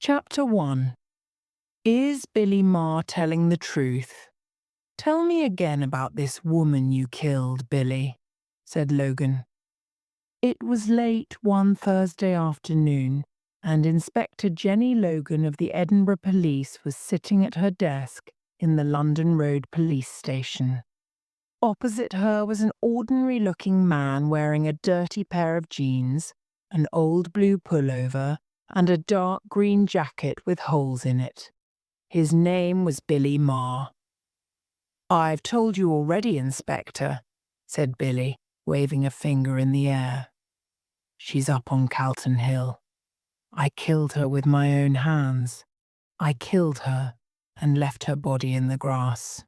Chapter 1. Is Billy Marr telling the truth? "Tell me again about this woman you killed, Billy," said Logan. It was late one Thursday afternoon, and Inspector Jenny Logan of the Edinburgh Police was sitting at her desk in the London Road police station. Opposite her was an ordinary-looking man wearing a dirty pair of jeans, an old blue pullover, and a dark green jacket with holes in it. His name was Billy Marr. "I've told you already, Inspector," said Billy, waving a finger in the air. "She's up on Calton Hill. I killed her with my own hands. I killed her and left her body in the grass."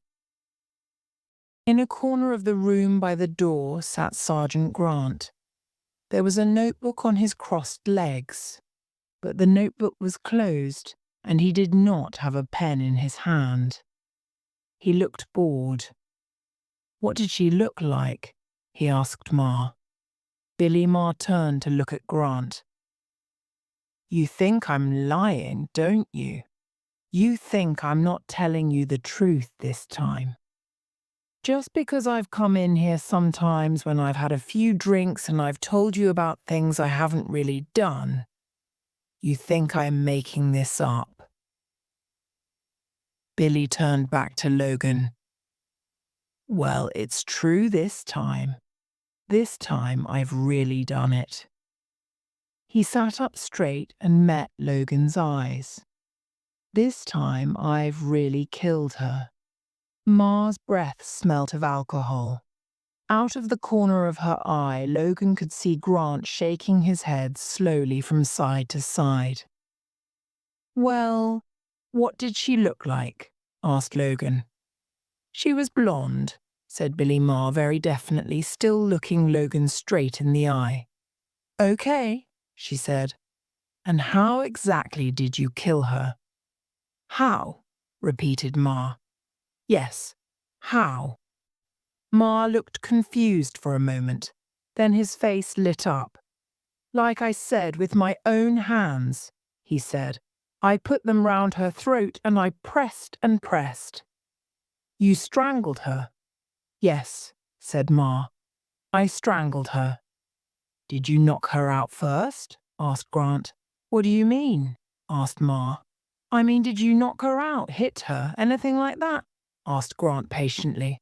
In a corner of the room by the door sat Sergeant Grant. There was a notebook on his crossed legs, but the notebook was closed, and he did not have a pen in his hand. He looked bored. "What did she look like?" he asked Marr. Billy Marr turned to look at Grant. "You think I'm lying, don't you? You think I'm not telling you the truth this time. Just because I've come in here sometimes when I've had a few drinks and I've told you about things I haven't really done, you think I'm making this up." Billy turned back to Logan. "Well, it's true this time. This time I've really done it." He sat up straight and met Logan's eyes. "This time I've really killed her." Marr's breath smelt of alcohol. Out of the corner of her eye, Logan could see Grant shaking his head slowly from side to side. "Well, what did she look like?" asked Logan. "She was blonde," said Billy Marr very definitely, still looking Logan straight in the eye. "Okay," she said. "And how exactly did you kill her?" "How?" repeated Marr. "Yes, how?" Marr looked confused for a moment. Then his face lit up. "Like I said, with my own hands," he said. "I put them round her throat and I pressed and pressed." "You strangled her?" "Yes," said Marr. "I strangled her." "Did you knock her out first?" asked Grant. "What do you mean?" asked Marr. "I mean, did you knock her out, hit her, anything like that?" asked Grant patiently.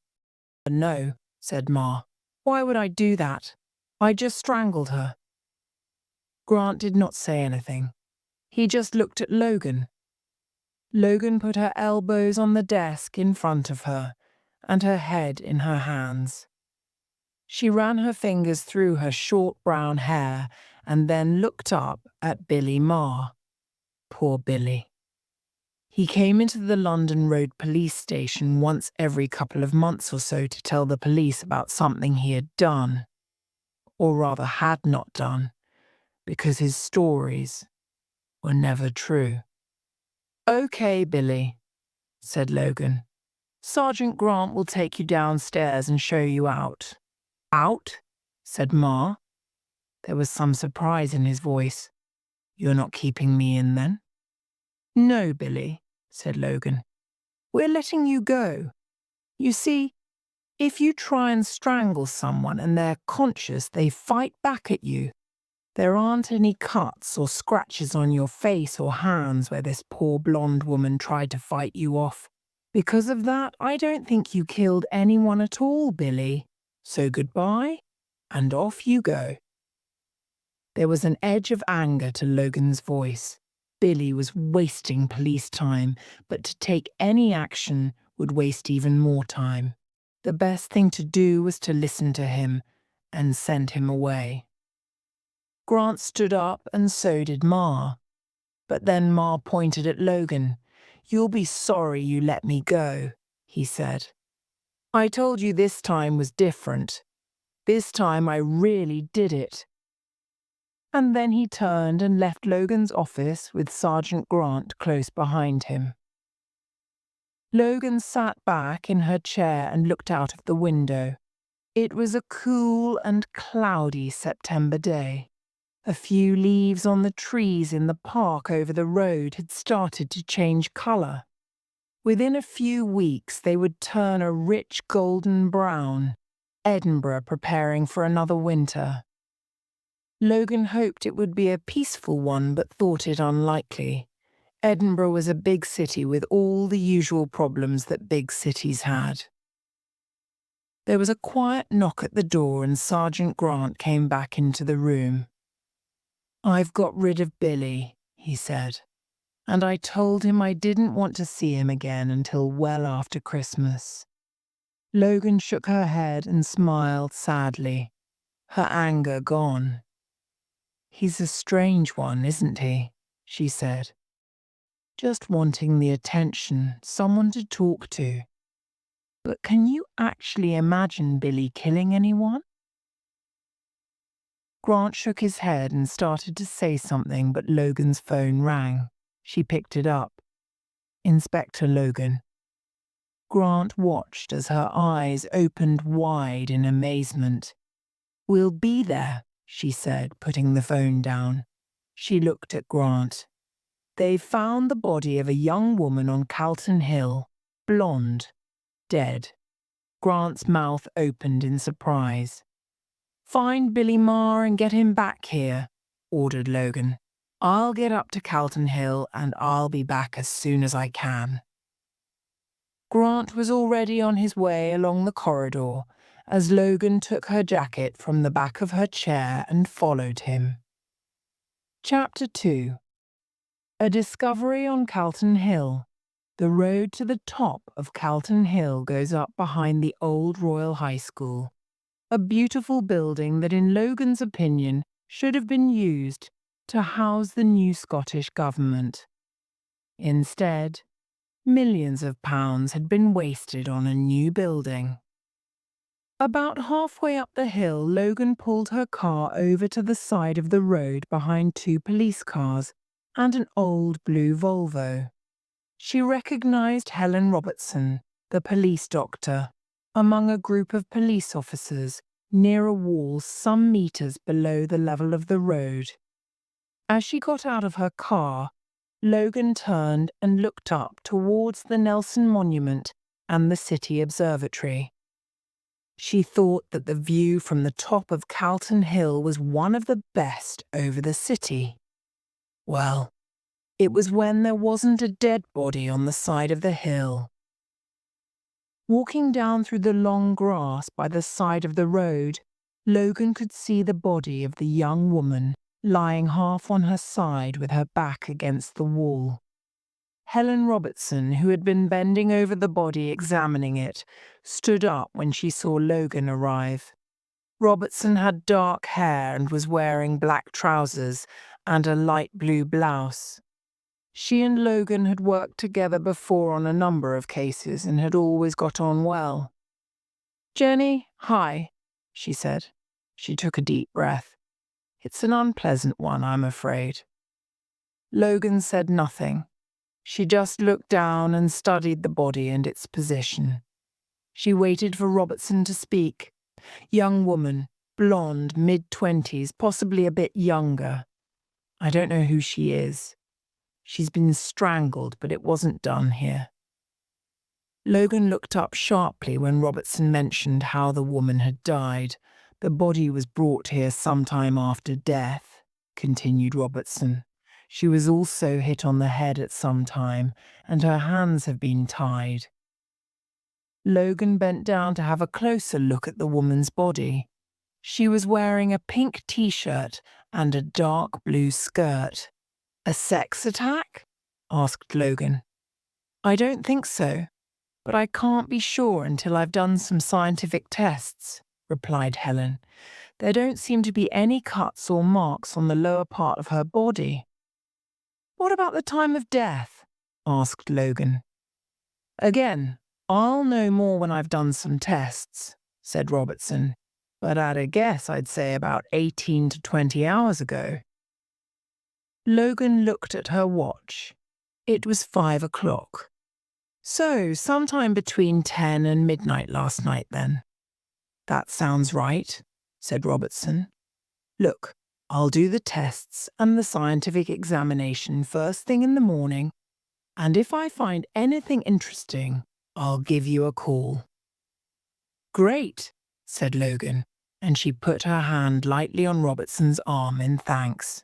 "No," said Marr. "Why would I do that? I just strangled her." Grant did not say anything. He just looked at Logan. Logan put her elbows on the desk in front of her and her head in her hands. She ran her fingers through her short brown hair and then looked up at Billy Marr. Poor Billy. He came into the London Road police station once every couple of months or so to tell the police about something he had done, or rather had not done, because his stories were never true. "Okay, Billy," said Logan. "Sergeant Grant will take you downstairs and show you out." "Out?" said Marr. There was some surprise in his voice. "You're not keeping me in then?" "No, Billy," said Logan. "We're letting you go. You see, if you try and strangle someone and they're conscious, they fight back at you. There aren't any cuts or scratches on your face or hands where this poor blonde woman tried to fight you off. Because of that, I don't think you killed anyone at all, Billy. So goodbye, and off you go." There was an edge of anger to Logan's voice. Billy was wasting police time, but to take any action would waste even more time. The best thing to do was to listen to him and send him away. Grant stood up and so did Marr. But then Marr pointed at Logan. "You'll be sorry you let me go," he said. "I told you this time was different. This time I really did it." And then he turned and left Logan's office with Sergeant Grant close behind him. Logan sat back in her chair and looked out of the window. It was a cool and cloudy September day. A few leaves on the trees in the park over the road had started to change colour. Within a few weeks they would turn a rich golden brown, Edinburgh preparing for another winter. Logan hoped it would be a peaceful one but thought it unlikely. Edinburgh was a big city with all the usual problems that big cities had. There was a quiet knock at the door and Sergeant Grant came back into the room. "I've got rid of Billy," he said, "and I told him I didn't want to see him again until well after Christmas." Logan shook her head and smiled sadly, her anger gone. "He's a strange one, isn't he?" she said. "Just wanting the attention, someone to talk to. But can you actually imagine Billy killing anyone?" Grant shook his head and started to say something, but Logan's phone rang. She picked it up. "Inspector Logan." Grant watched as her eyes opened wide in amazement. "We'll be there," she said, putting the phone down. She looked at Grant. "They've found the body of a young woman on Calton Hill, blonde, dead." Grant's mouth opened in surprise. "Find Billy Marr and get him back here," ordered Logan. "I'll get up to Calton Hill and I'll be back as soon as I can." Grant was already on his way along the corridor as Logan took her jacket from the back of her chair and followed him. Chapter 2. A discovery on Calton Hill. The road to the top of Calton Hill goes up behind the old Royal High School, a beautiful building that in Logan's opinion should have been used to house the new Scottish government. Instead, millions of pounds had been wasted on a new building. About halfway up the hill, Logan pulled her car over to the side of the road behind two police cars and an old blue Volvo. She recognized Helen Robertson, the police doctor, among a group of police officers near a wall some meters below the level of the road. As she got out of her car, Logan turned and looked up towards the Nelson Monument and the city observatory. She thought that the view from the top of Calton Hill was one of the best over the city. Well, it was when there wasn't a dead body on the side of the hill. Walking down through the long grass by the side of the road, Logan could see the body of the young woman lying half on her side with her back against the wall. Helen Robertson, who had been bending over the body examining it, stood up when she saw Logan arrive. Robertson had dark hair and was wearing black trousers and a light blue blouse. She and Logan had worked together before on a number of cases and had always got on well. "Jenny, hi," she said. She took a deep breath. "It's an unpleasant one, I'm afraid." Logan said nothing. She just looked down and studied the body and its position. She waited for Robertson to speak. Young woman, blonde, mid-20s, possibly a bit younger. "I don't know who she is. She's been strangled, but it wasn't done here." Logan looked up sharply when Robertson mentioned how the woman had died. "The body was brought here sometime after death," continued Robertson. "She was also hit on the head at some time, and her hands have been tied." Logan bent down to have a closer look at the woman's body. She was wearing a pink t-shirt and a dark blue skirt. "A sex attack?" asked Logan. "I don't think so, but I can't be sure until I've done some scientific tests," replied Helen. "There don't seem to be any cuts or marks on the lower part of her body." "What about the time of death?" asked Logan. "Again, I'll know more when I've done some tests," said Robertson. "But at a guess, I'd say about 18 to 20 hours ago." Logan looked at her watch. It was 5 o'clock. "So, sometime between 10 and midnight last night, then." "That sounds right," said Robertson. "Look, I'll do the tests and the scientific examination first thing in the morning, and if I find anything interesting, I'll give you a call." "Great," said Logan, and she put her hand lightly on Robertson's arm in thanks.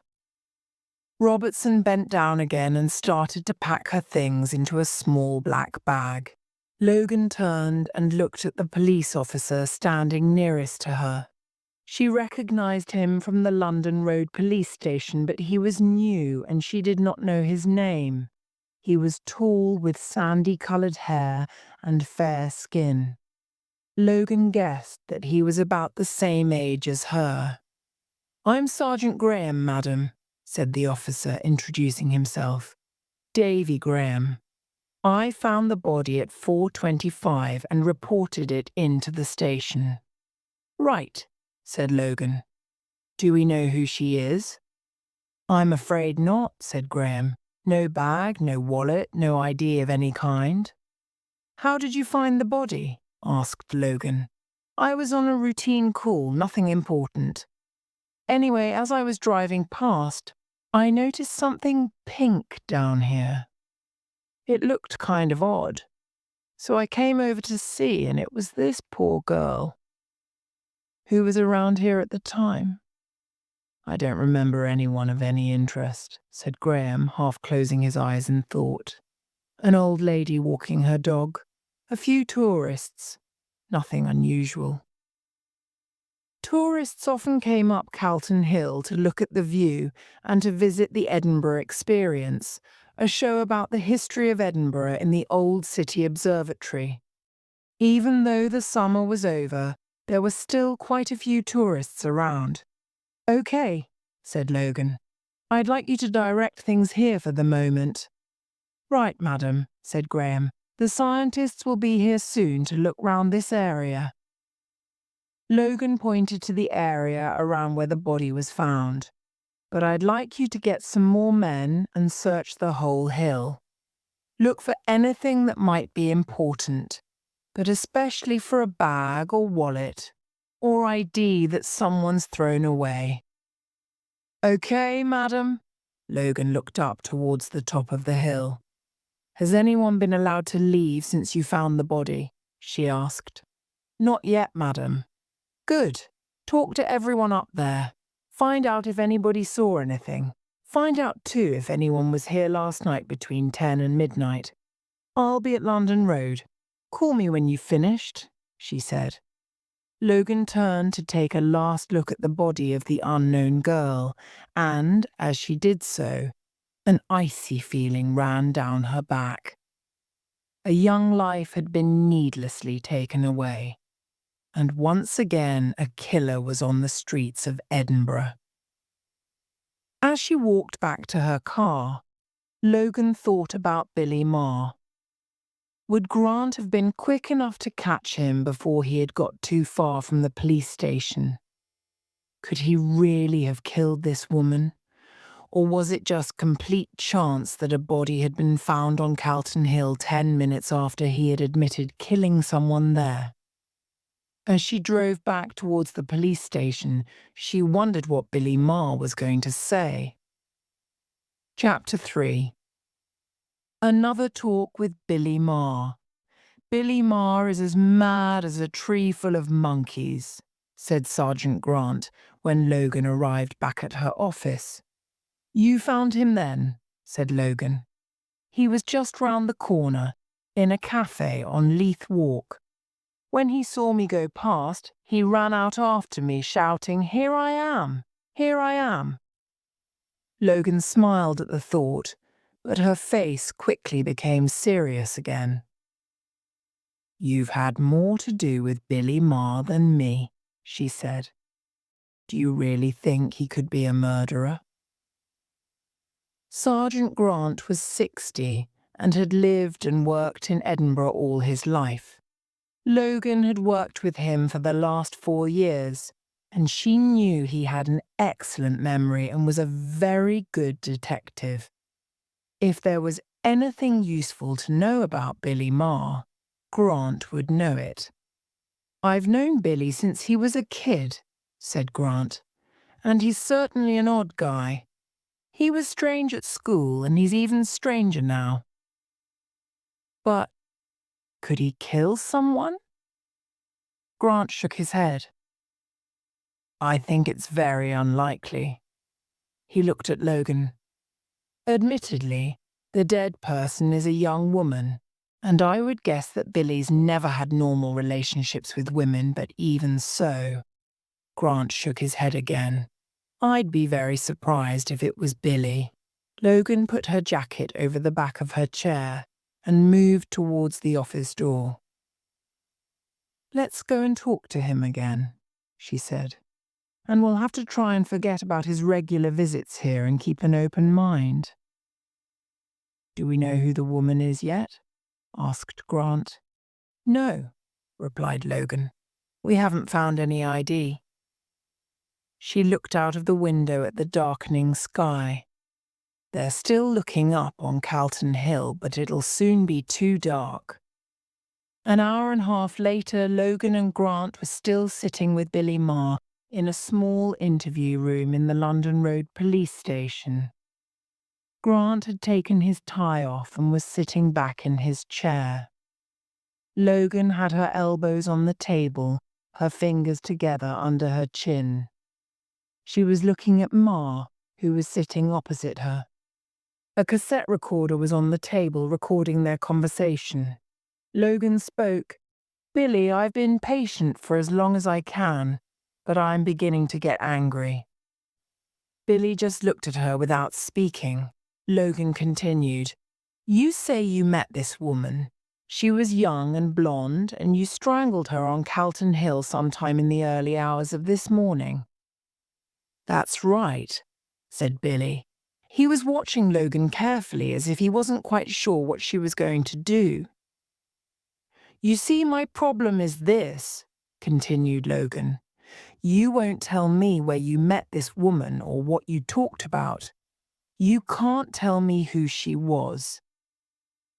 Robertson bent down again and started to pack her things into a small black bag. Logan turned and looked at the police officer standing nearest to her. She recognized him from the London Road police station, but he was new and she did not know his name. He was tall with sandy-coloured hair and fair skin. Logan guessed that he was about the same age as her. "I'm Sergeant Graham, madam," said the officer, introducing himself. "Davy Graham. I found the body at 4:25 and reported it into the station." "Right," said Logan. "Do we know who she is?" "I'm afraid not," said Graham. "No bag, no wallet, no ID of any kind." "How did you find the body?" asked Logan. "I was on a routine call, nothing important. Anyway, as I was driving past, I noticed something pink down here. It looked kind of odd. So I came over to see, and it was this poor girl." "Who was around here at the time?" "I don't remember anyone of any interest," said Graham, half closing his eyes in thought. "An old lady walking her dog. A few tourists. Nothing unusual." Tourists often came up Calton Hill to look at the view and to visit the Edinburgh Experience, a show about the history of Edinburgh in the Old City Observatory. Even though the summer was over, there were still quite a few tourists around. "Okay," said Logan. "I'd like you to direct things here for the moment." "Right, madam," said Graham. "The scientists will be here soon to look round this area." Logan pointed to the area around where the body was found. "But I'd like you to get some more men and search the whole hill. Look for anything that might be important, but especially for a bag or wallet or ID that someone's thrown away." "Okay, madam." Logan looked up towards the top of the hill. "Has anyone been allowed to leave since you found the body?" she asked. "Not yet, madam." "Good. Talk to everyone up there. Find out if anybody saw anything. Find out, too, if anyone was here last night between 10 and midnight. I'll be at London Road. Call me when you've finished," she said. Logan turned to take a last look at the body of the unknown girl, and, as she did so, an icy feeling ran down her back. A young life had been needlessly taken away. And once again a killer was on the streets of Edinburgh. As she walked back to her car, Logan thought about Billy Marr. Would Grant have been quick enough to catch him before he had got too far from the police station? Could he really have killed this woman? Or was it just complete chance that a body had been found on Calton Hill 10 minutes after he had admitted killing someone there? As she drove back towards the police station, she wondered what Billy Marr was going to say. Chapter 3. Another talk with Billy Marr. "Billy Marr is as mad as a tree full of monkeys," said Sergeant Grant when Logan arrived back at her office. "You found him then," said Logan. "He was just round the corner, in a cafe on Leith Walk. When he saw me go past, he ran out after me, shouting, 'Here I am! Here I am!'" Logan smiled at the thought, but her face quickly became serious again. "You've had more to do with Billy Marr than me," she said. "Do you really think he could be a murderer?" Sergeant Grant was 60 and had lived and worked in Edinburgh all his life. Logan had worked with him for the last 4 years, and she knew he had an excellent memory and was a very good detective. If there was anything useful to know about Billy Marr, Grant would know it. "I've known Billy since he was a kid," said Grant, And he's certainly an odd guy. He was strange at school, and he's even stranger now. But could he kill someone? Grant shook his head. I think it's very unlikely. He looked at Logan. Admittedly, the dead person is a young woman, and I would guess that Billy's never had normal relationships with women, but even so. Grant shook his head again. I'd be very surprised if it was Billy. Logan put her jacket over the back of her chair and moved towards the office door. Let's go and talk to him again, she said. And we'll have to try and forget about his regular visits here and keep an open mind. Do we know who the woman is yet? Asked Grant. No, replied Logan. We haven't found any ID. She looked out of the window at the darkening sky. They're still looking up on Calton Hill, but it'll soon be too dark. An hour and a half later, Logan and Grant were still sitting with Billy Marr in a small interview room in the London Road police station. Grant had taken his tie off and was sitting back in his chair. Logan had her elbows on the table, her fingers together under her chin. She was looking at Marr, who was sitting opposite her. A cassette recorder was on the table recording their conversation. Logan spoke. Billy, I've been patient for as long as I can, but I'm beginning to get angry. Billy just looked at her without speaking. Logan continued. You say you met this woman. She was young and blonde, and you strangled her on Calton Hill sometime in the early hours of this morning. That's right, said Billy. He was watching Logan carefully as if he wasn't quite sure what she was going to do. You see, my problem is this, continued Logan. You won't tell me where you met this woman or what you talked about. You can't tell me who she was.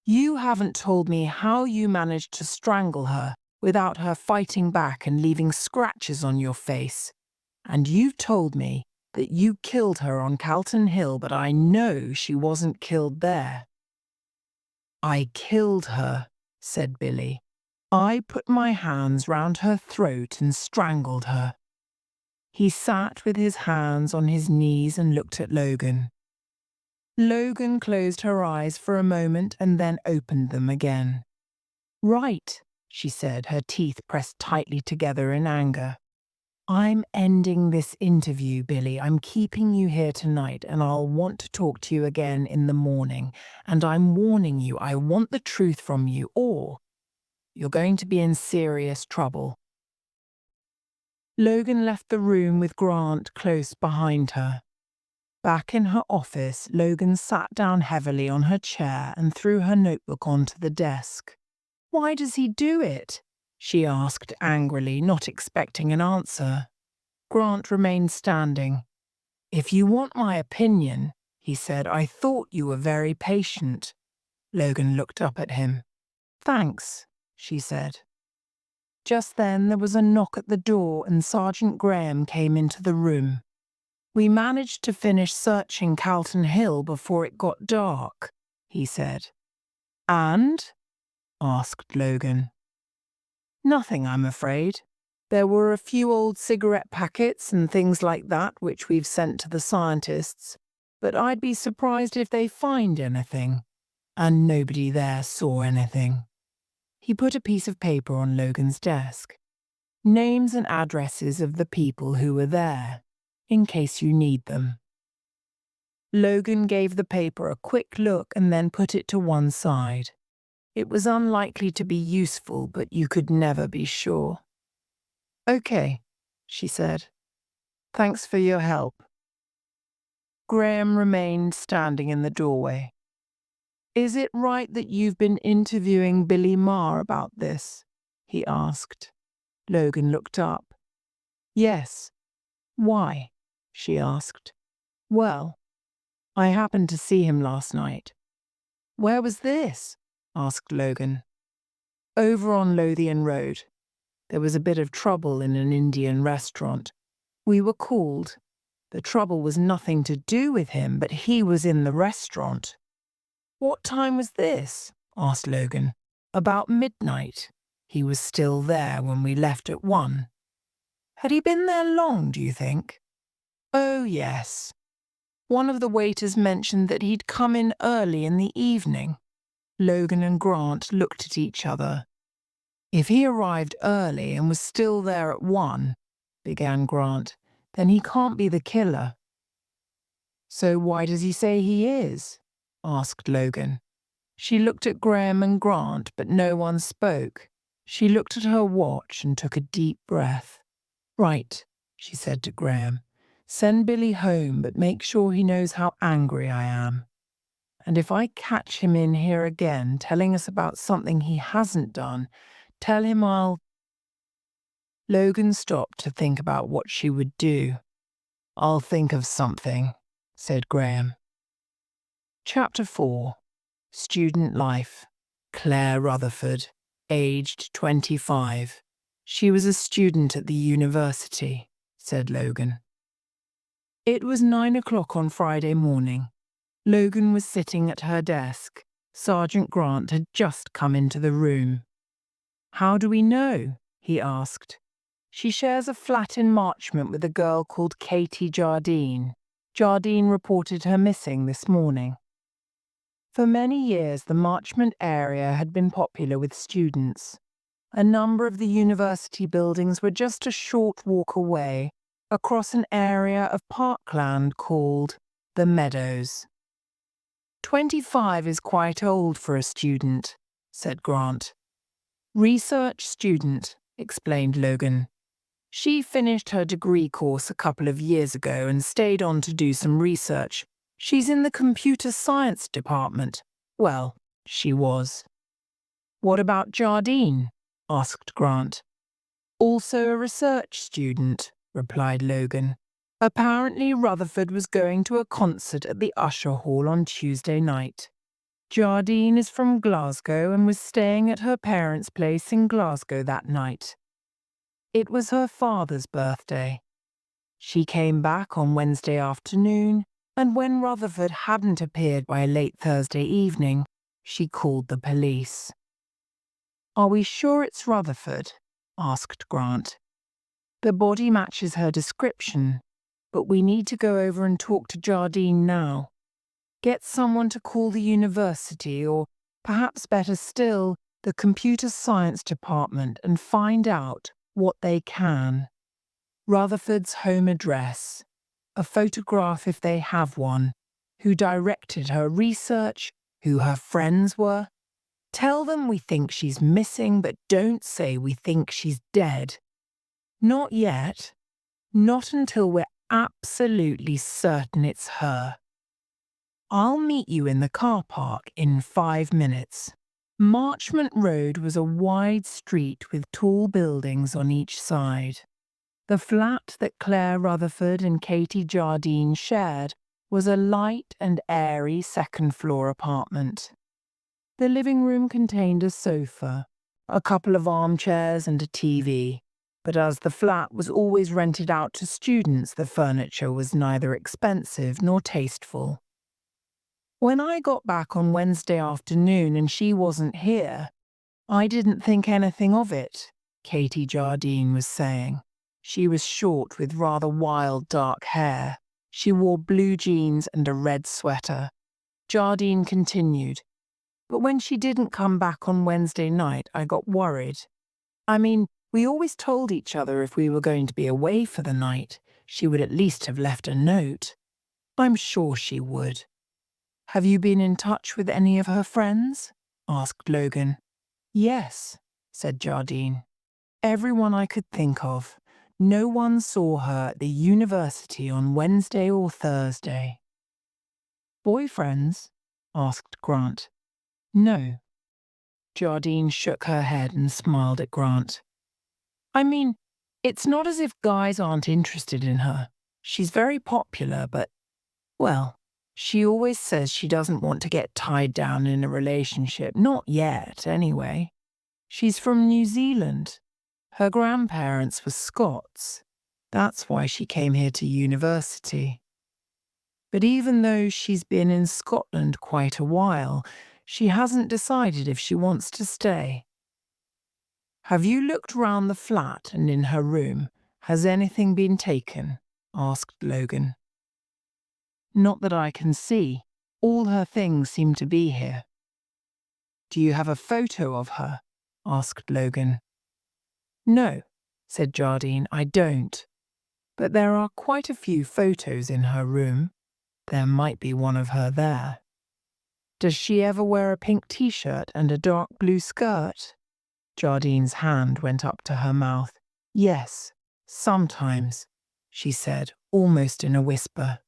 You haven't told me how you managed to strangle her without her fighting back and leaving scratches on your face. And you've told me that you killed her on Calton Hill, but I know she wasn't killed there. I killed her, said Billy. I put my hands round her throat and strangled her. He sat with his hands on his knees and looked at Logan. Logan closed her eyes for a moment and then opened them again. Right, she said, her teeth pressed tightly together in anger. I'm ending this interview, Billy. I'm keeping you here tonight, and I'll want to talk to you again in the morning. And I'm warning you, I want the truth from you, or you're going to be in serious trouble. Logan left the room with Grant close behind her. Back in her office, Logan sat down heavily on her chair and threw her notebook onto the desk. Why does he do it? She asked angrily, not expecting an answer. Grant remained standing. If you want my opinion, he said, I thought you were very patient. Logan looked up at him. Thanks, she said. Just then there was a knock at the door and Sergeant Graham came into the room. We managed to finish searching Calton Hill before it got dark, he said. And? Asked Logan. Nothing, I'm afraid. There were a few old cigarette packets and things like that which we've sent to the scientists, but I'd be surprised if they find anything. And nobody there saw anything. He put a piece of paper on Logan's desk. Names and addresses of the people who were there, in case you need them. Logan gave the paper a quick look and then put it to one side. It was unlikely to be useful, but you could never be sure. Okay, she said. Thanks for your help. Graham remained standing in the doorway. Is it right that you've been interviewing Billy Marr about this? He asked. Logan looked up. Yes. Why? She asked. Well, I happened to see him last night. Where was this? Asked Logan. Over on Lothian Road. There was a bit of trouble in an Indian restaurant. We were called. The trouble was nothing to do with him, but he was in the restaurant. What time was this? Asked Logan. About midnight. He was still there when we left at 1. Had he been there long, do you think? Oh, yes. One of the waiters mentioned that he'd come in early in the evening. Logan and Grant looked at each other. If he arrived early and was still there at 1, began Grant, then he can't be the killer. So why does he say he is? Asked Logan. She looked at Graham and Grant, but no one spoke. She looked at her watch and took a deep breath. Right, she said to Graham. Send Billy home, but make sure he knows how angry I am. And if I catch him in here again telling us about something he hasn't done, tell him I'll... Logan stopped to think about what she would do. I'll think of something, said Graham. Chapter 4. Student Life. Claire Rutherford, aged 25. She was a student at the university, said Logan. It was 9 o'clock on Friday morning. Logan was sitting at her desk. Sergeant Grant had just come into the room. How do we know? He asked. She shares a flat in Marchmont with a girl called Katie Jardine. Jardine reported her missing this morning. For many years, the Marchmont area had been popular with students. A number of the university buildings were just a short walk away, across an area of parkland called the Meadows. 25 is quite old for a student, said Grant. Research student, explained Logan. She finished her degree course a couple of years ago and stayed on to do some research. She's in the computer science department. Well, she was. What about Jardine? Asked Grant. Also a research student, replied Logan. Apparently Rutherford was going to a concert at the Usher Hall on Tuesday night. Jardine is from Glasgow and was staying at her parents' place in Glasgow that night. It was her father's birthday. She came back on Wednesday afternoon, and when Rutherford hadn't appeared by late Thursday evening, she called the police. Are we sure it's Rutherford? Asked Grant. The body matches her description, but we need to go over and talk to Jardine now. Get someone to call the university or, perhaps better still, the computer science department and find out what they can. Rutherford's home address, a photograph if they have one, who directed her research, who her friends were. Tell them we think she's missing, but don't say we think she's dead. Not yet. Not until we're absolutely certain it's her. I'll meet you in the car park in 5 minutes. Marchmont Road was a wide street with tall buildings on each side. The flat that Claire Rutherford and Katie Jardine shared was a light and airy second-floor apartment. The living room contained a sofa, a couple of armchairs and a TV, but as the flat was always rented out to students, the furniture was neither expensive nor tasteful. When I got back on Wednesday afternoon and she wasn't here, I didn't think anything of it, Katie Jardine was saying. She was short with rather wild dark hair. She wore blue jeans and a red sweater. Jardine continued. But when she didn't come back on Wednesday night, I got worried. I mean, we always told each other if we were going to be away for the night, she would at least have left a note. I'm sure she would. Have you been in touch with any of her friends? Asked Logan. Yes, said Jardine. Everyone I could think of. No one saw her at the university on Wednesday or Thursday. Boyfriends? Asked Grant. No. Jardine shook her head and smiled at Grant. I mean, it's not as if guys aren't interested in her. She's very popular, but, well, she always says she doesn't want to get tied down in a relationship. Not yet, anyway. She's from New Zealand. Her grandparents were Scots. That's why she came here to university. But even though she's been in Scotland quite a while, she hasn't decided if she wants to stay. Have you looked round the flat and in her room? Has anything been taken? Asked Logan. Not that I can see. All her things seem to be here. Do you have a photo of her? Asked Logan. No, said Jardine, I don't. But there are quite a few photos in her room. There might be one of her there. Does she ever wear a pink t-shirt and a dark blue skirt? Jardine's hand went up to her mouth. Yes, sometimes, she said, almost in a whisper.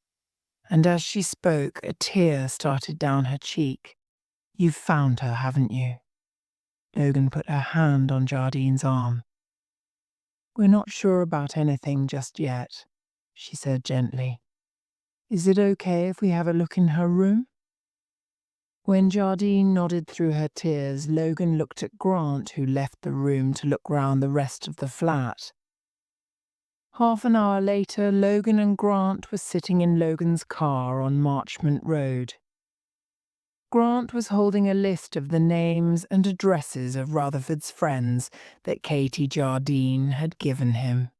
And as she spoke, a tear started down her cheek. You've found her, haven't you? Logan put her hand on Jardine's arm. We're not sure about anything just yet, she said gently. Is it okay if we have a look in her room? When Jardine nodded through her tears, Logan looked at Grant, who left the room to look round the rest of the flat. Half an hour later, Logan and Grant were sitting in Logan's car on Marchmont Road. Grant was holding a list of the names and addresses of Rutherford's friends that Katie Jardine had given him.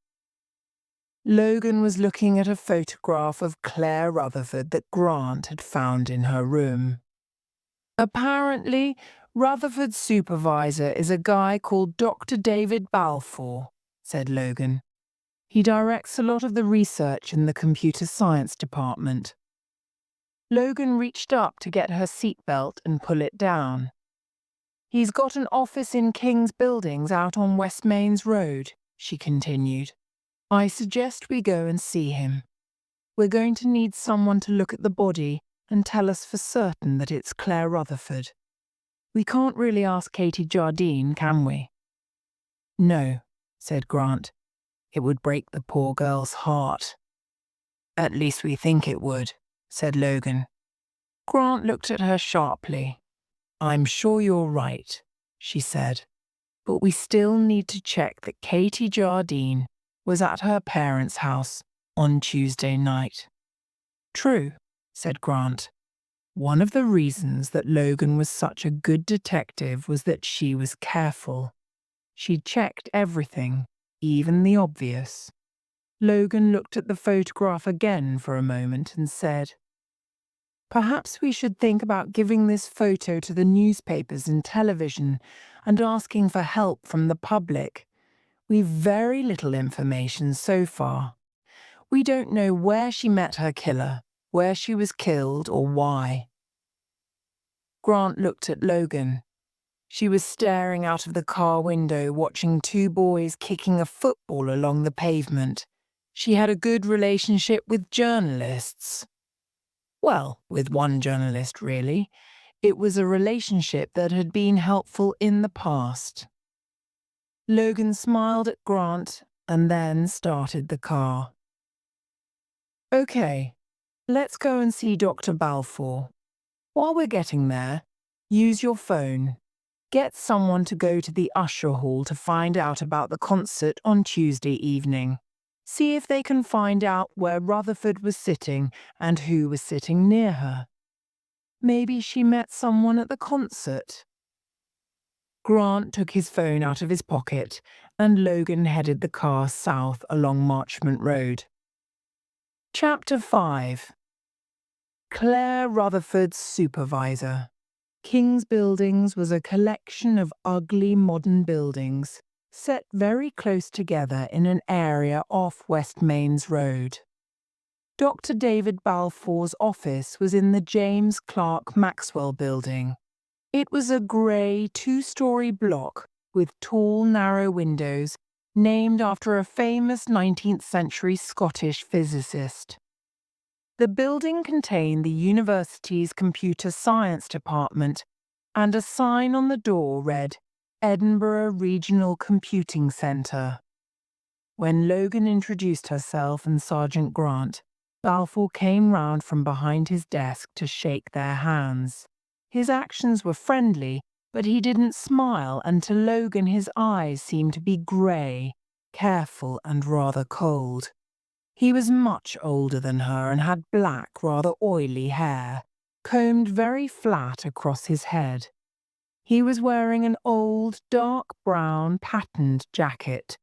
Logan was looking at a photograph of Claire Rutherford that Grant had found in her room. Apparently, Rutherford's supervisor is a guy called Dr. David Balfour, said Logan. He directs a lot of the research in the computer science department. Logan reached up to get her seatbelt and pull it down. He's got an office in King's Buildings out on West Mains Road, she continued. I suggest we go and see him. We're going to need someone to look at the body and tell us for certain that it's Claire Rutherford. We can't really ask Katie Jardine, can we? No, said Grant. It would break the poor girl's heart. At least we think it would, said Logan. Grant looked at her sharply. I'm sure you're right, she said, but we still need to check that Katie Jardine was at her parents' house on Tuesday night. True, said Grant. One of the reasons that Logan was such a good detective was that she was careful. She checked everything, even the obvious. Logan looked at the photograph again for a moment and said, Perhaps we should think about giving this photo to the newspapers and television and asking for help from the public. We've very little information so far. We don't know where she met her killer, where she was killed, or why. Grant looked at Logan. She was staring out of the car window, watching two boys kicking a football along the pavement. She had a good relationship with journalists. Well, with one journalist, really. It was a relationship that had been helpful in the past. Logan smiled at Grant and then started the car. Okay, let's go and see Dr. Balfour. While we're getting there, use your phone. Get someone to go to the usher hall to find out about the concert on Tuesday evening. See if they can find out where Rutherford was sitting and who was sitting near her. Maybe she met someone at the concert. Grant took his phone out of his pocket and Logan headed the car south along Marchmont Road. Chapter 5. Claire Rutherford's supervisor. King's Buildings was a collection of ugly modern buildings set very close together in an area off West Mains Road. Dr. David Balfour's office was in the James Clerk Maxwell building. It was a grey two-storey block with tall, narrow windows named after a famous 19th century Scottish physicist. The building contained the university's computer science department, and a sign on the door read, Edinburgh Regional Computing Centre. When Logan introduced herself and Sergeant Grant, Balfour came round from behind his desk to shake their hands. His actions were friendly, but he didn't smile, and to Logan his eyes seemed to be grey, careful and rather cold. He was much older than her and had black, rather oily hair, combed very flat across his head. He was wearing an old, dark brown patterned jacket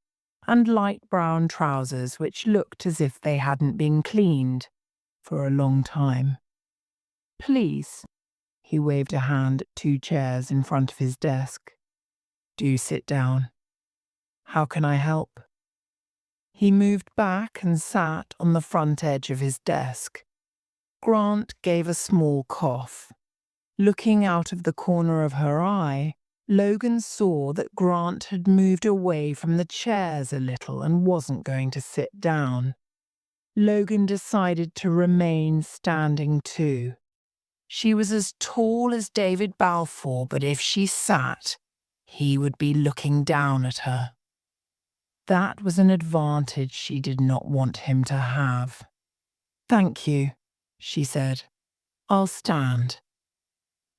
and light brown trousers which looked as if they hadn't been cleaned for a long time. "Please," he waved a hand at 2 chairs in front of his desk. "Do sit down. How can I help?" He moved back and sat on the front edge of his desk. Grant gave a small cough. Looking out of the corner of her eye, Logan saw that Grant had moved away from the chairs a little and wasn't going to sit down. Logan decided to remain standing too. She was as tall as David Balfour, but if she sat, he would be looking down at her. That was an advantage she did not want him to have. "Thank you," she said. "I'll stand."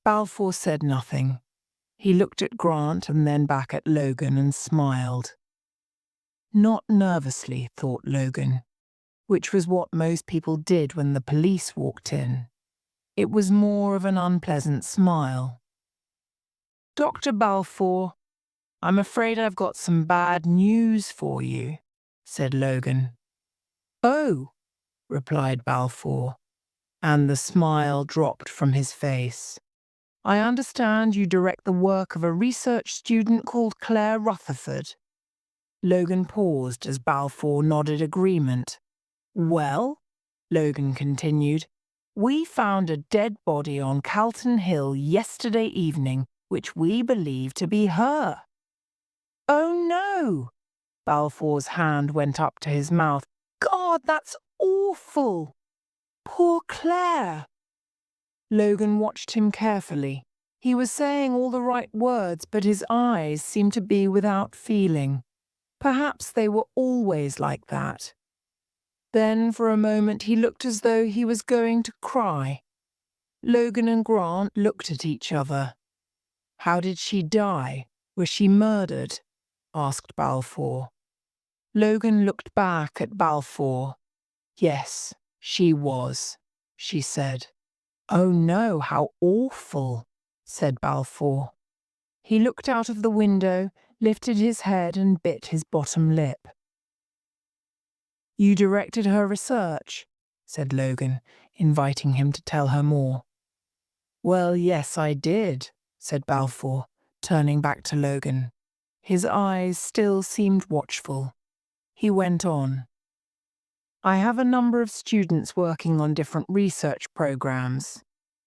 Balfour said nothing. He looked at Grant and then back at Logan and smiled. Not nervously, thought Logan, which was what most people did when the police walked in. It was more of an unpleasant smile. "Dr. Balfour, I'm afraid I've got some bad news for you," said Logan. "Oh," replied Balfour, and the smile dropped from his face. "I understand you direct the work of a research student called Claire Rutherford." Logan paused as Balfour nodded agreement. "Well," Logan continued, "we found a dead body on Calton Hill yesterday evening, which we believe to be her." "Oh no!" Balfour's hand went up to his mouth. "God, that's awful! Poor Claire!" Logan watched him carefully. He was saying all the right words, but his eyes seemed to be without feeling. Perhaps they were always like that. Then, for a moment, he looked as though he was going to cry. Logan and Grant looked at each other. "How did she die? Was she murdered?" asked Balfour. Logan looked back at Balfour. "Yes, she was," she said. "Oh no, how awful," said Balfour. He looked out of the window, lifted his head and bit his bottom lip. "You directed her research," said Logan, inviting him to tell her more. "Well, yes, I did," said Balfour, turning back to Logan. His eyes still seemed watchful. He went on. "I have a number of students working on different research programs.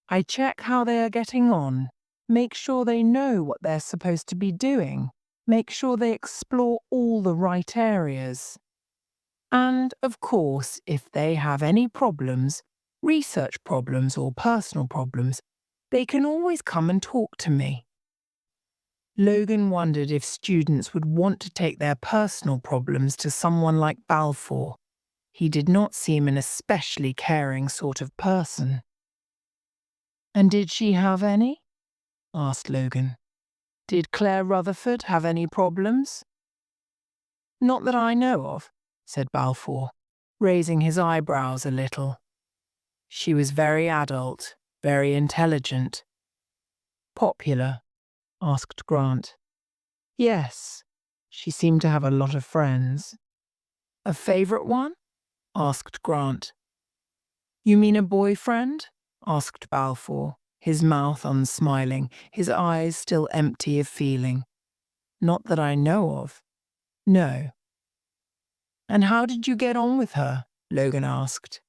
I check how they are getting on, make sure they know what they're supposed to be doing, make sure they explore all the right areas. And, of course, if they have any problems, research problems or personal problems, they can always come and talk to me." Logan wondered if students would want to take their personal problems to someone like Balfour. He did not seem an especially caring sort of person. "And did she have any?" asked Logan. "Did Claire Rutherford have any problems?" "Not that I know of," said Balfour, raising his eyebrows a little. "She was very adult, very intelligent." "Popular?" asked Grant. "Yes, she seemed to have a lot of friends." "A favourite one?" asked Grant. "You mean a boyfriend?" asked Balfour, his mouth unsmiling, his eyes still empty of feeling. "Not that I know of. No." "And how did you get on with her?" Logan asked.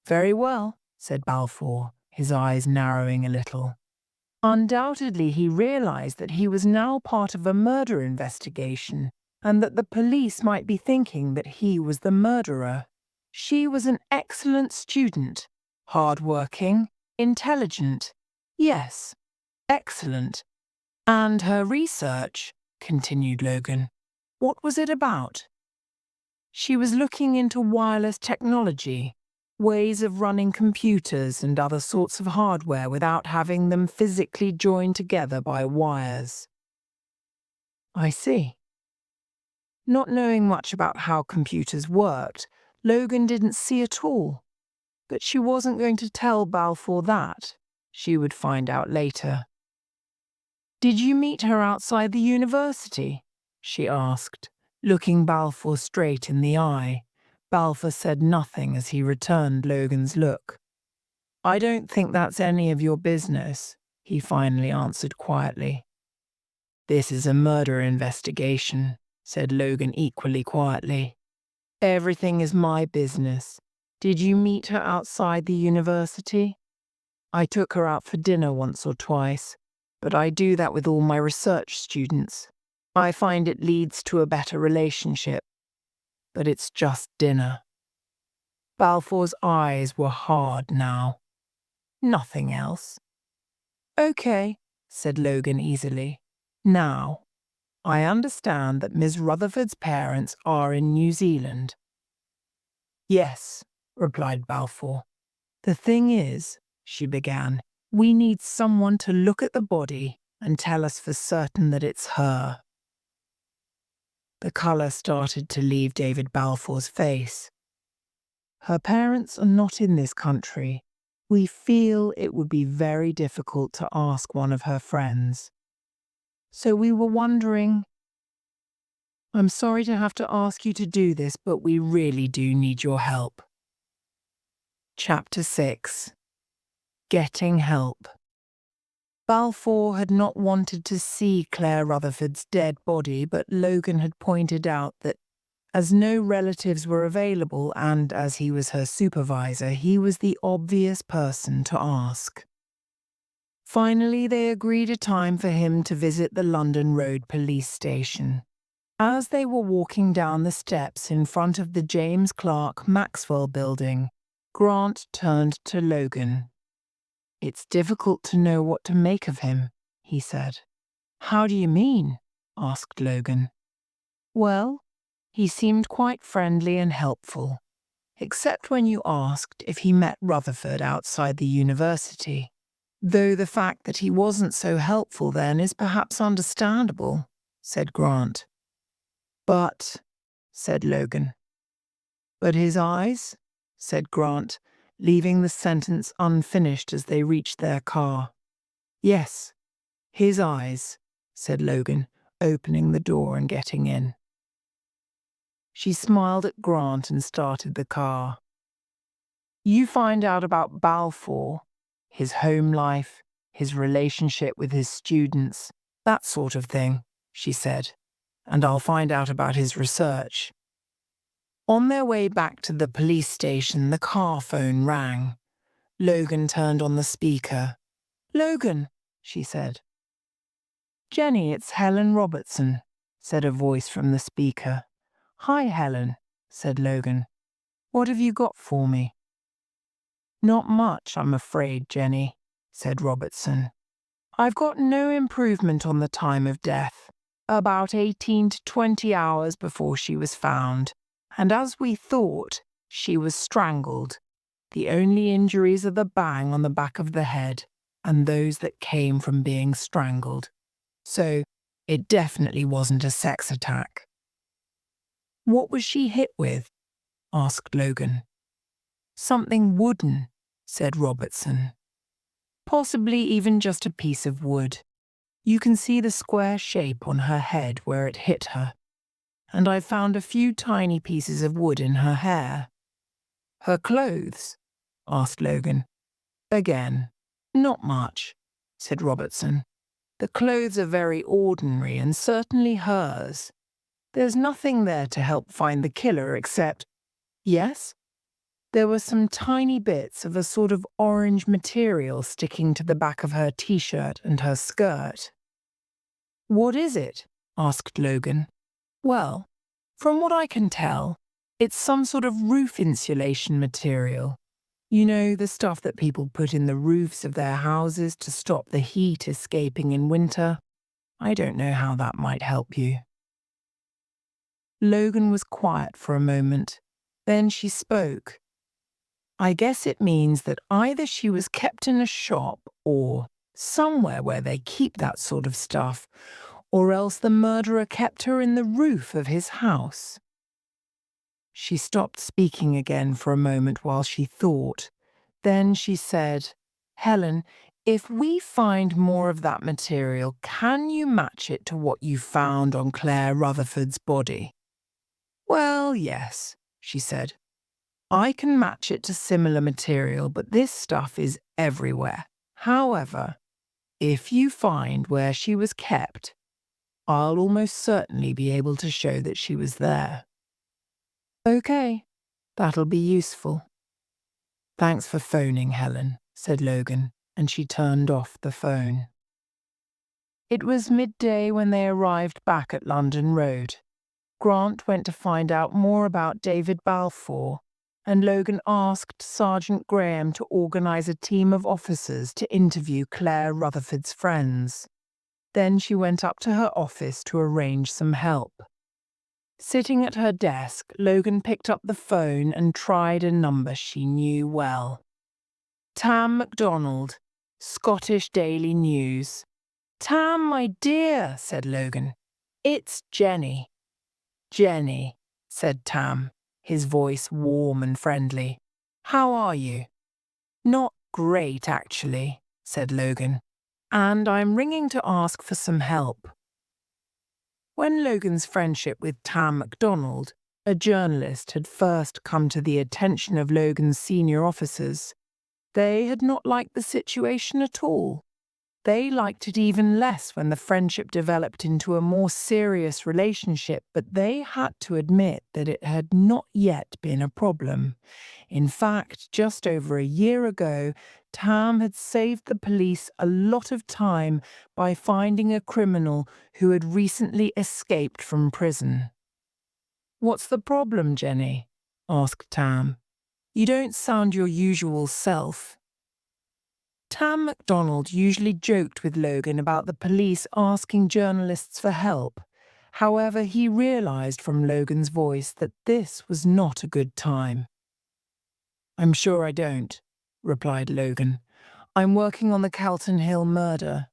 "Very well," said Balfour, his eyes narrowing a little. Undoubtedly, he realized that he was now part of a murder investigation and that the police might be thinking that he was the murderer. She was an excellent student, hard-working, intelligent. Yes, excellent. "And her research," continued Logan. "What was it about?" "She was looking into wireless technology, ways of running computers and other sorts of hardware without having them physically joined together by wires." "I see." Not knowing much about how computers worked, Logan didn't see at all. But she wasn't going to tell Balfour that. She would find out later. "Did you meet her outside the university?" she asked, looking Balfour straight in the eye. Balfour said nothing as he returned Logan's look. "I don't think that's any of your business," he finally answered quietly. "This is a murder investigation," said Logan equally quietly. "Everything is my business. Did you meet her outside the university?" "I took her out for dinner once or twice, but I do that with all my research students. I find it leads to a better relationship. But it's just dinner." Balfour's eyes were hard now. "Nothing else?" "Okay," said Logan easily. "Now, I understand that Miss Rutherford's parents are in New Zealand." "Yes," replied Balfour. "The thing is," she began, "we need someone to look at the body and tell us for certain that it's her." The colour started to leave David Balfour's face. "Her parents are not in this country. We feel it would be very difficult to ask one of her friends. So we were wondering—" "I'm sorry to have to ask you to do this, but we really do need your help." Chapter 6. Getting Help. Balfour had not wanted to see Claire Rutherford's dead body, but Logan had pointed out that as no relatives were available and as he was her supervisor, he was the obvious person to ask. Finally, they agreed a time for him to visit the London Road police station. As they were walking down the steps in front of the James Clerk Maxwell building, Grant turned to Logan. "It's difficult to know what to make of him," he said. "How do you mean?" asked Logan. "Well, he seemed quite friendly and helpful, except when you asked if he met Rutherford outside the university. Though the fact that he wasn't so helpful then is perhaps understandable," said Grant. "But," said Logan. "But his eyes?" said Grant, leaving the sentence unfinished as they reached their car. "Yes, his eyes," said Logan, opening the door and getting in. She smiled at Grant and started the car. "You find out about Balfour, his home life, his relationship with his students, that sort of thing," she said, "and I'll find out about his research." On their way back to the police station, the car phone rang. Logan turned on the speaker. "Logan," she said. "Jenny, it's Helen Robertson," said a voice from the speaker. "Hi, Helen," said Logan. "What have you got for me?" "Not much, I'm afraid, Jenny," said Robertson. "I've got no improvement on the time of death. About 18 to 20 hours before she was found. And as we thought, she was strangled. The only injuries are the bang on the back of the head and those that came from being strangled. So, it definitely wasn't a sex attack." "What was she hit with?" asked Logan. "Something wooden," said Robertson. "Possibly even just a piece of wood. You can see the square shape on her head where it hit her. And I found a few tiny pieces of wood in her hair." "Her clothes?" asked Logan. "Again, not much," said Robertson. "The clothes are very ordinary and certainly hers. There's nothing there to help find the killer except—" "Yes?" "There were some tiny bits of a sort of orange material sticking to the back of her t-shirt and her skirt." "What is it?" asked Logan. "Well, from what I can tell, it's some sort of roof insulation material. You know, the stuff that people put in the roofs of their houses to stop the heat escaping in winter. I don't know how that might help you." Logan was quiet for a moment. Then she spoke. "I guess it means that either she was kept in a shop or somewhere where they keep that sort of stuff, or else the murderer kept her in the roof of his house. She stopped speaking again for a moment while she thought. Then she said, "Helen, if we find more of that material, can you match it to what you found on Claire Rutherford's body?" "Well, yes," she said. "I can match it to similar material, but this stuff is everywhere. However, if you find where she was kept, I'll almost certainly be able to show that she was there." "Okay, that'll be useful." "Thanks for phoning, Helen," said Logan, and she turned off the phone. It was midday when they arrived back at London Road. Grant went to find out more about David Balfour, and Logan asked Sergeant Graham to organise a team of officers to interview Claire Rutherford's friends. Then she went up to her office to arrange some help. Sitting at her desk, Logan picked up the phone and tried a number she knew well. "Tam MacDonald, Scottish Daily News." "Tam, my dear," said Logan. "It's Jenny." "Jenny," said Tam, his voice warm and friendly. "How are you?" "Not great, actually," said Logan. "And I'm ringing to ask for some help." When Logan's friendship with Tam MacDonald, a journalist, had first come to the attention of Logan's senior officers, they had not liked the situation at all. They liked it even less when the friendship developed into a more serious relationship, but they had to admit that it had not yet been a problem. In fact, just over a year ago, Tam had saved the police a lot of time by finding a criminal who had recently escaped from prison. "What's the problem, Jenny?" asked Tam. "You don't sound your usual self." Tam MacDonald usually joked with Logan about the police asking journalists for help. However, he realised from Logan's voice that this was not a good time. "I'm sure I don't," replied Logan. "I'm working on the Calton Hill murder.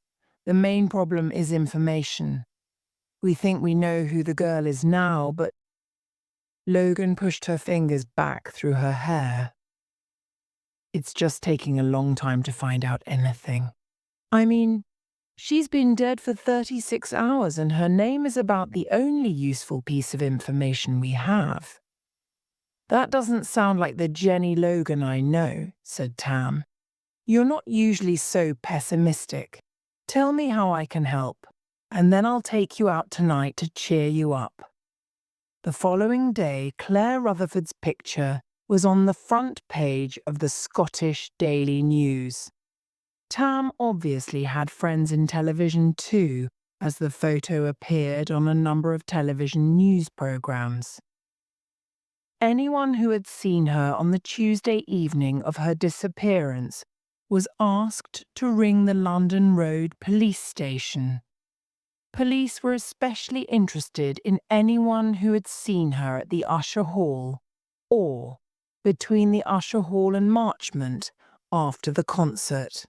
The main problem is information. We think we know who the girl is now, but—" Logan pushed her fingers back through her hair. "It's just taking a long time to find out anything. I mean, she's been dead for 36 hours and her name is about the only useful piece of information we have." "That doesn't sound like the Jenny Logan I know," said Tam. "You're not usually so pessimistic. Tell me how I can help, and then I'll take you out tonight to cheer you up." The following day, Claire Rutherford's picture was on the front page of the Scottish Daily News. Tam obviously had friends in television too, as the photo appeared on a number of television news programmes. Anyone who had seen her on the Tuesday evening of her disappearance was asked to ring the London Road police station. Police were especially interested in anyone who had seen her at the Usher Hall, or between the Usher Hall and Marchmont after the concert.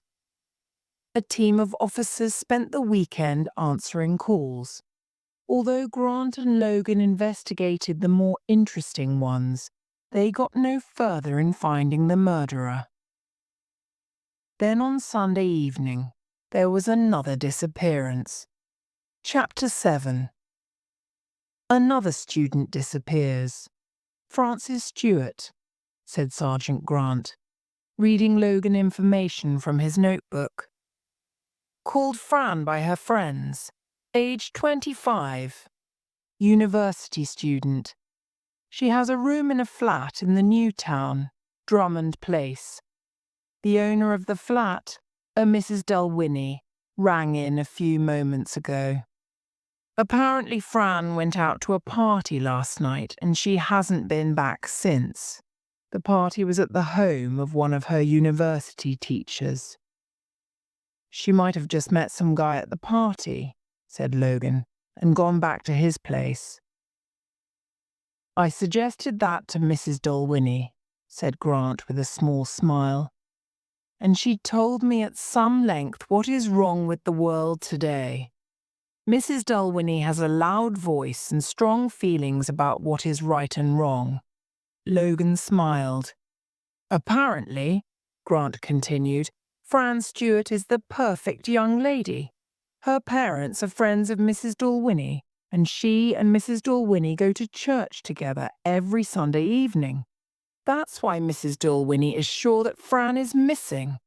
A team of officers spent the weekend answering calls. Although Grant and Logan investigated the more interesting ones, they got no further in finding the murderer. Then on Sunday evening, there was another disappearance. Chapter 7. Another student disappears. "Francis Stewart," said Sergeant Grant, reading Logan information from his notebook. "Called Fran by her friends. Age 25. University student. She has a room in a flat in the new town, Drummond Place. The owner of the flat, a Mrs. Dalwhinnie, rang in a few moments ago. Apparently Fran went out to a party last night and she hasn't been back since. The party was at the home of one of her university teachers." "She might have just met some guy at the party," said Logan, "and gone back to his place." "I suggested that to Mrs. Dalwhinnie," said Grant with a small smile. "And she told me at some length what is wrong with the world today. Mrs. Dalwhinnie has a loud voice and strong feelings about what is right and wrong. Logan smiled. Apparently, Grant continued, Fran Stewart is the perfect young lady. Her parents are friends of Mrs. Dalwhinnie, and she and Mrs. Dalwhinnie go to church together every Sunday evening. That's why Mrs. Dalwhinnie is sure that Fran is missing.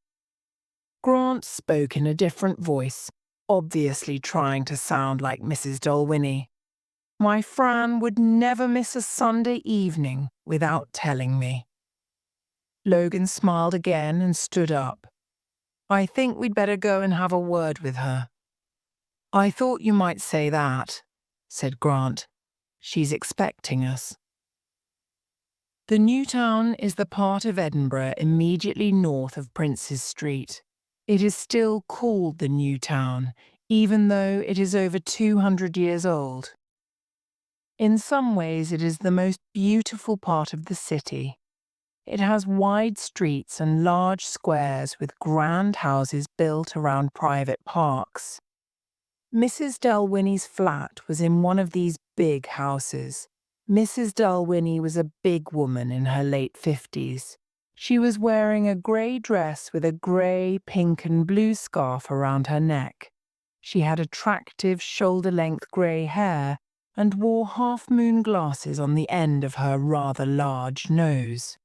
Grant spoke in a different voice, obviously trying to sound like Mrs. Dalwhinnie. My Fran would never miss a Sunday evening without telling me. Logan smiled again and stood up. I think we'd better go and have a word with her. I thought you might say that, said Grant. She's expecting us. The New Town is the part of Edinburgh immediately north of Princes Street. It is still called the New Town, even though it is over 200 years old. In some ways, it is the most beautiful part of the city. It has wide streets and large squares with grand houses built around private parks. Mrs. Dalwhinnie's flat was in one of these big houses. Mrs. Dalwhinnie was a big woman in her late 50s. She was wearing a grey dress with a grey, pink and blue scarf around her neck. She had attractive shoulder-length grey hair and wore half-moon glasses on the end of her rather large nose.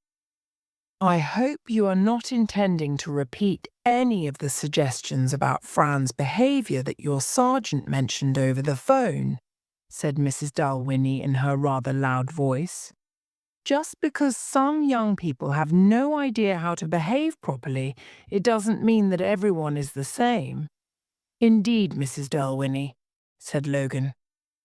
I hope you are not intending to repeat any of the suggestions about Fran's behaviour that your sergeant mentioned over the phone, said Mrs. Dalwhinnie in her rather loud voice. Just because some young people have no idea how to behave properly, it doesn't mean that everyone is the same. Indeed, Mrs. Dalwhinnie, said Logan.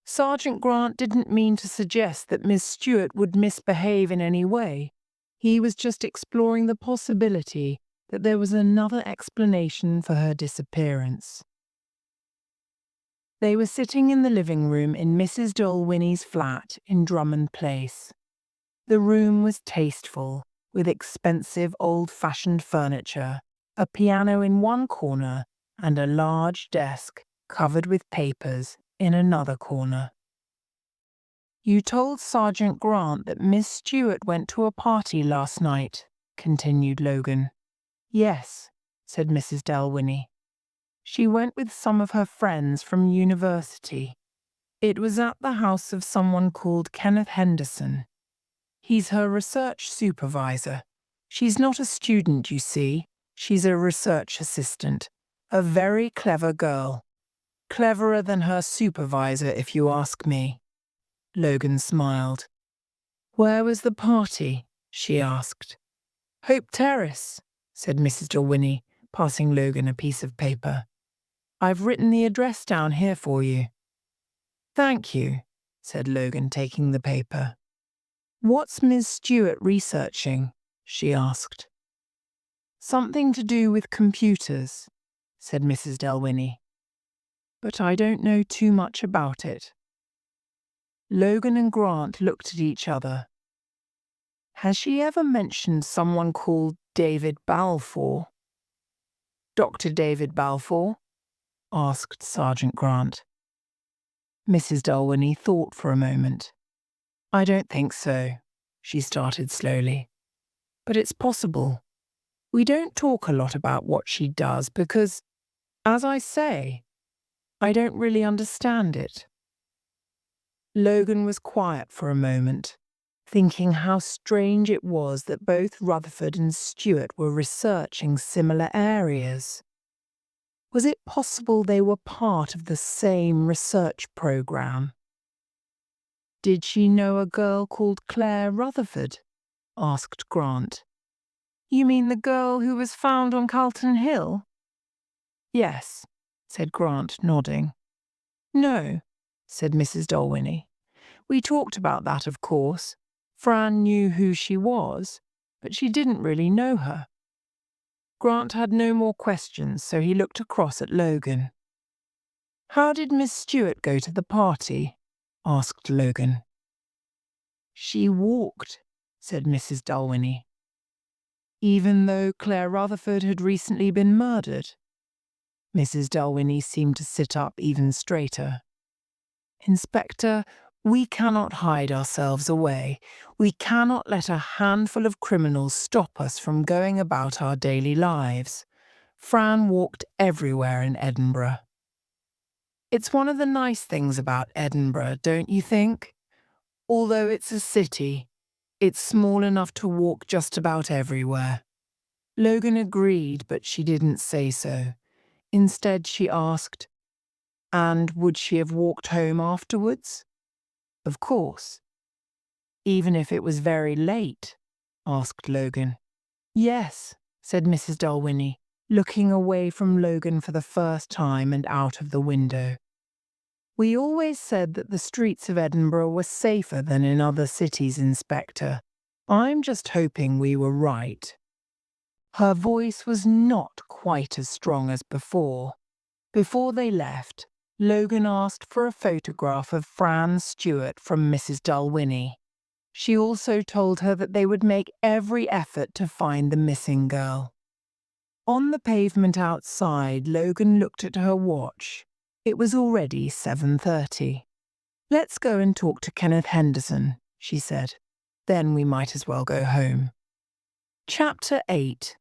Sergeant Grant didn't mean to suggest that Miss Stewart would misbehave in any way. He was just exploring the possibility that there was another explanation for her disappearance. They were sitting in the living room in Mrs. Dalwhinnie's flat in Drummond Place. The room was tasteful, with expensive old-fashioned furniture, a piano in one corner, and a large desk covered with papers in another corner. You told Sergeant Grant that Miss Stewart went to a party last night, continued Logan. Yes, said Mrs. Dalwhinnie. She went with some of her friends from university. It was at the house of someone called Kenneth Henderson. He's her research supervisor. She's not a student, you see. She's a research assistant. A very clever girl. Cleverer than her supervisor, if you ask me. Logan smiled. Where was the party? She asked. Hope Terrace, said Mrs. Dalwhinnie, passing Logan a piece of paper. I've written the address down here for you. Thank you, said Logan, taking the paper. What's Miss Stewart researching? She asked. Something to do with computers, said Mrs. Dalwhinnie. But I don't know too much about it. Logan and Grant looked at each other. Has she ever mentioned someone called David Balfour? Dr. David Balfour? Asked Sergeant Grant. Mrs. Dalwhinnie thought for a moment. I don't think so, she started slowly. But it's possible. We don't talk a lot about what she does because, as I say, I don't really understand it. Logan was quiet for a moment, thinking how strange it was that both Rutherford and Stewart were researching similar areas. Was it possible they were part of the same research program? Did she know a girl called Claire Rutherford? Asked Grant. You mean the girl who was found on Calton Hill? Yes, said Grant, nodding. No, said Mrs. Dalwhinnie. We talked about that, of course. Fran knew who she was, but she didn't really know her. Grant had no more questions, so he looked across at Logan. How did Miss Stewart go to the party? Asked Logan. She walked, said Mrs. Dalwhinnie. Even though Claire Rutherford had recently been murdered? Mrs. Dalwhinnie seemed to sit up even straighter. Inspector, we cannot hide ourselves away. We cannot let a handful of criminals stop us from going about our daily lives. Fran walked everywhere in Edinburgh. It's one of the nice things about Edinburgh, don't you think? Although it's a city, it's small enough to walk just about everywhere. Logan agreed, but she didn't say so. Instead, she asked, and would she have walked home afterwards? Of course. Even if it was very late? Asked Logan. Yes, said Mrs. Dalwhinnie, looking away from Logan for the first time and out of the window. We always said that the streets of Edinburgh were safer than in other cities, Inspector. I'm just hoping we were right. Her voice was not quite as strong as before. Before they left, Logan asked for a photograph of Fran Stewart from Mrs. Dalwhinnie. She also told her that they would make every effort to find the missing girl. On the pavement outside, Logan looked at her watch. It was already 7:30. Let's go and talk to Kenneth Henderson, she said. Then we might as well go home. Chapter 8.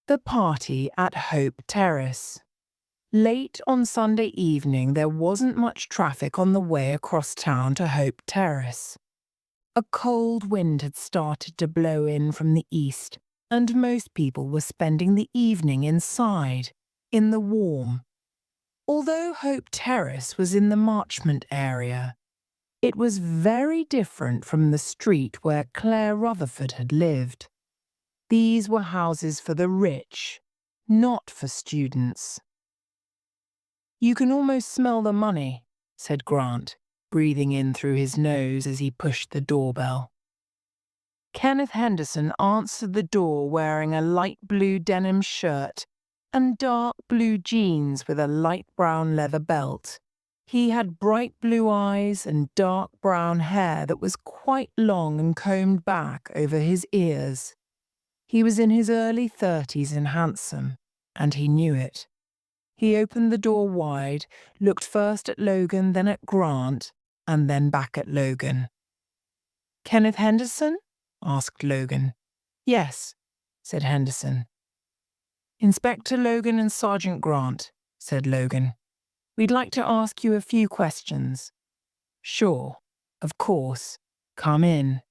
The Party at Hope Terrace. Late on Sunday evening, there wasn't much traffic on the way across town to Hope Terrace. A cold wind had started to blow in from the east, and most people were spending the evening inside, in the warm. Although Hope Terrace was in the Marchmont area, it was very different from the street where Claire Rutherford had lived. These were houses for the rich, not for students. You can almost smell the money, said Grant, breathing in through his nose as he pushed the doorbell. Kenneth Henderson answered the door wearing a light blue denim shirt and dark blue jeans with a light brown leather belt. He had bright blue eyes and dark brown hair that was quite long and combed back over his ears. He was in his early 30s and handsome, and he knew it. He opened the door wide, looked first at Logan, then at Grant, and then back at Logan. Kenneth Henderson? Asked Logan. Yes, said Henderson. Inspector Logan and Sergeant Grant, said Logan. We'd like to ask you a few questions. Sure, of course. Come in,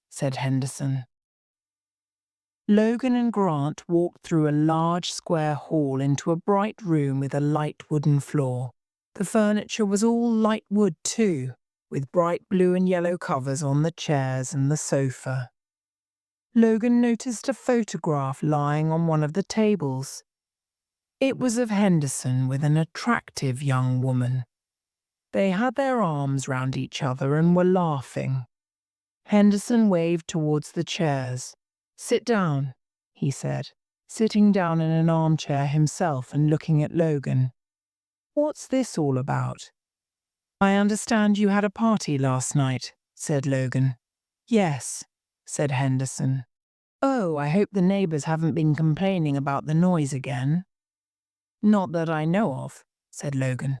said Henderson. Logan and Grant walked through a large square hall into a bright room with a light wooden floor. The furniture was all light wood too, with bright blue and yellow covers on the chairs and the sofa. Logan noticed a photograph lying on one of the tables. It was of Henderson with an attractive young woman. They had their arms round each other and were laughing. Henderson waved towards the chairs. Sit down, he said, sitting down in an armchair himself and looking at Logan. What's this all about? I understand you had a party last night, said Logan. Yes, said Henderson. Oh, I hope the neighbours haven't been complaining about the noise again. Not that I know of, said Logan.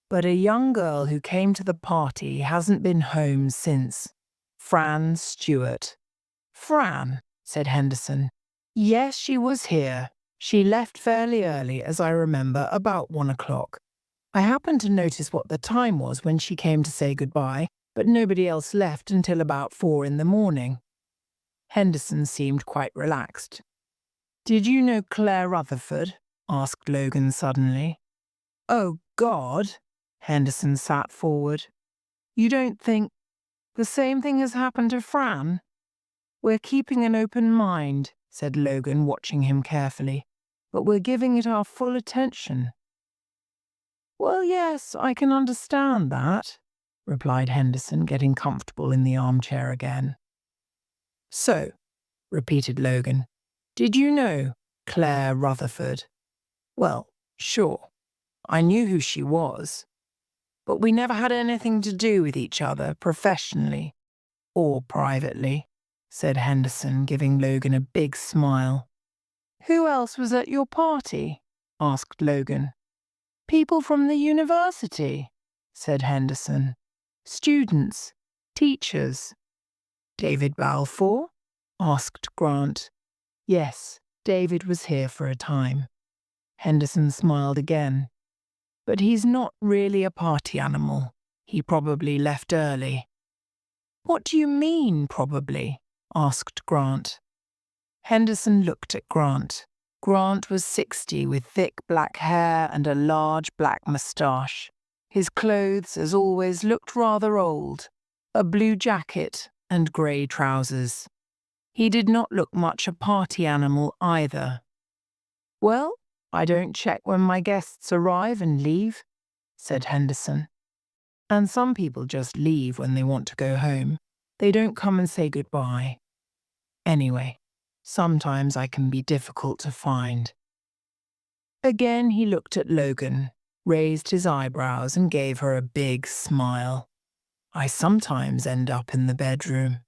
But a young girl who came to the party hasn't been home since. Fran Stewart. Fran, said Henderson. Yes, she was here. She left fairly early, as I remember, about 1 o'clock. I happened to notice what the time was when she came to say goodbye, but nobody else left until about 4 in the morning. Henderson seemed quite relaxed. Did you know Claire Rutherford? Asked Logan suddenly. Oh, God! Henderson sat forward. You don't think the same thing has happened to Fran? We're keeping an open mind, said Logan, watching him carefully, but we're giving it our full attention. Well, yes, I can understand that, replied Henderson, getting comfortable in the armchair again. So, repeated Logan, did you know Claire Rutherford? Well, sure, I knew who she was, but we never had anything to do with each other professionally or privately, said Henderson, giving Logan a big smile. Who else was at your party? asked Logan. People from the university, said Henderson. Students, teachers. David Balfour? Asked Grant. Yes, David was here for a time. Henderson smiled again. But he's not really a party animal. He probably left early. What do you mean, probably? Asked Grant. Henderson looked at Grant. Grant was 60 with thick black hair and a large black moustache. His clothes, as always, looked rather old. A blue jacket and grey trousers. He did not look much a party animal either. Well, I don't check when my guests arrive and leave, said Henderson. And some people just leave when they want to go home. They don't come and say goodbye. Anyway, sometimes I can be difficult to find. Again he looked at Logan, raised his eyebrows and gave her a big smile. I sometimes end up in the bedroom.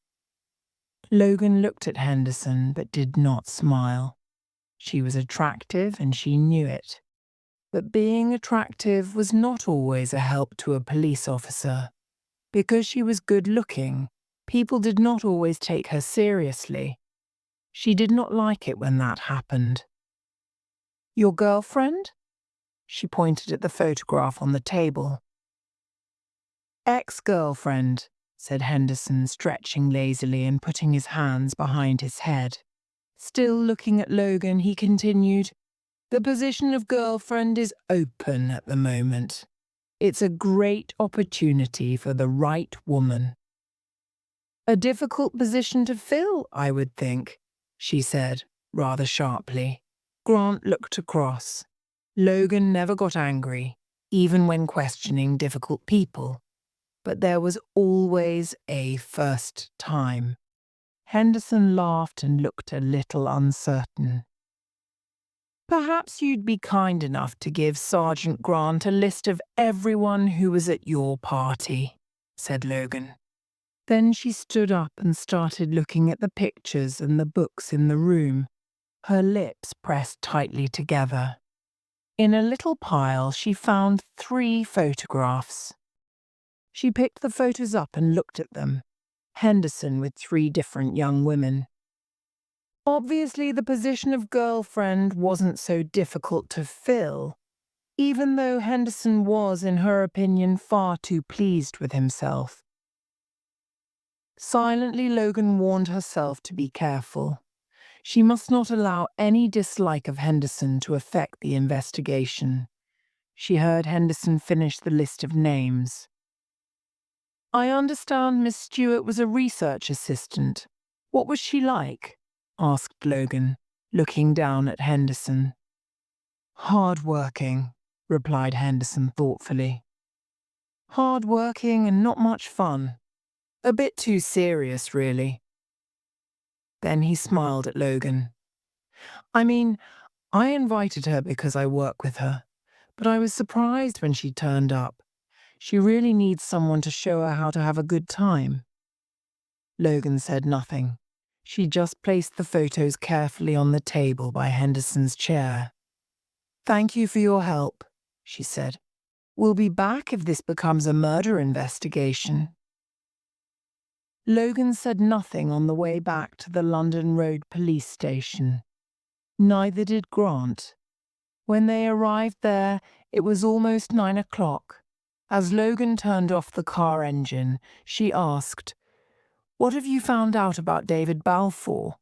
Logan looked at Henderson but did not smile. She was attractive and she knew it. But being attractive was not always a help to a police officer. Because she was good-looking, people did not always take her seriously. She did not like it when that happened. Your girlfriend? She pointed at the photograph on the table. Ex-girlfriend, said Henderson, stretching lazily and putting his hands behind his head. Still looking at Logan, he continued, The position of girlfriend is open at the moment. It's a great opportunity for the right woman. A difficult position to fill, I would think, she said, rather sharply. Grant looked across. Logan never got angry, even when questioning difficult people. But there was always a first time. Henderson laughed and looked a little uncertain. Perhaps you'd be kind enough to give Sergeant Grant a list of everyone who was at your party, said Logan. Then she stood up and started looking at the pictures and the books in the room, her lips pressed tightly together. In a little pile she found 3 photographs. She picked the photos up and looked at them. Henderson with 3 different young women. Obviously, the position of girlfriend wasn't so difficult to fill, even though Henderson was, in her opinion, far too pleased with himself. Silently, Logan warned herself to be careful. She must not allow any dislike of Henderson to affect the investigation. She heard Henderson finish the list of names. I understand Miss Stewart was a research assistant. What was she like? Asked Logan, looking down at Henderson. Hard-working, replied Henderson thoughtfully. Hard-working and not much fun. A bit too serious, really. Then he smiled at Logan. I mean, I invited her because I work with her, but I was surprised when she turned up. She really needs someone to show her how to have a good time. Logan said nothing. She just placed the photos carefully on the table by Henderson's chair. Thank you for your help, she said. We'll be back if this becomes a murder investigation. Logan said nothing on the way back to the London Road police station. Neither did Grant. When they arrived there, it was almost 9 o'clock. As Logan turned off the car engine, she asked, What have you found out about David Balfour?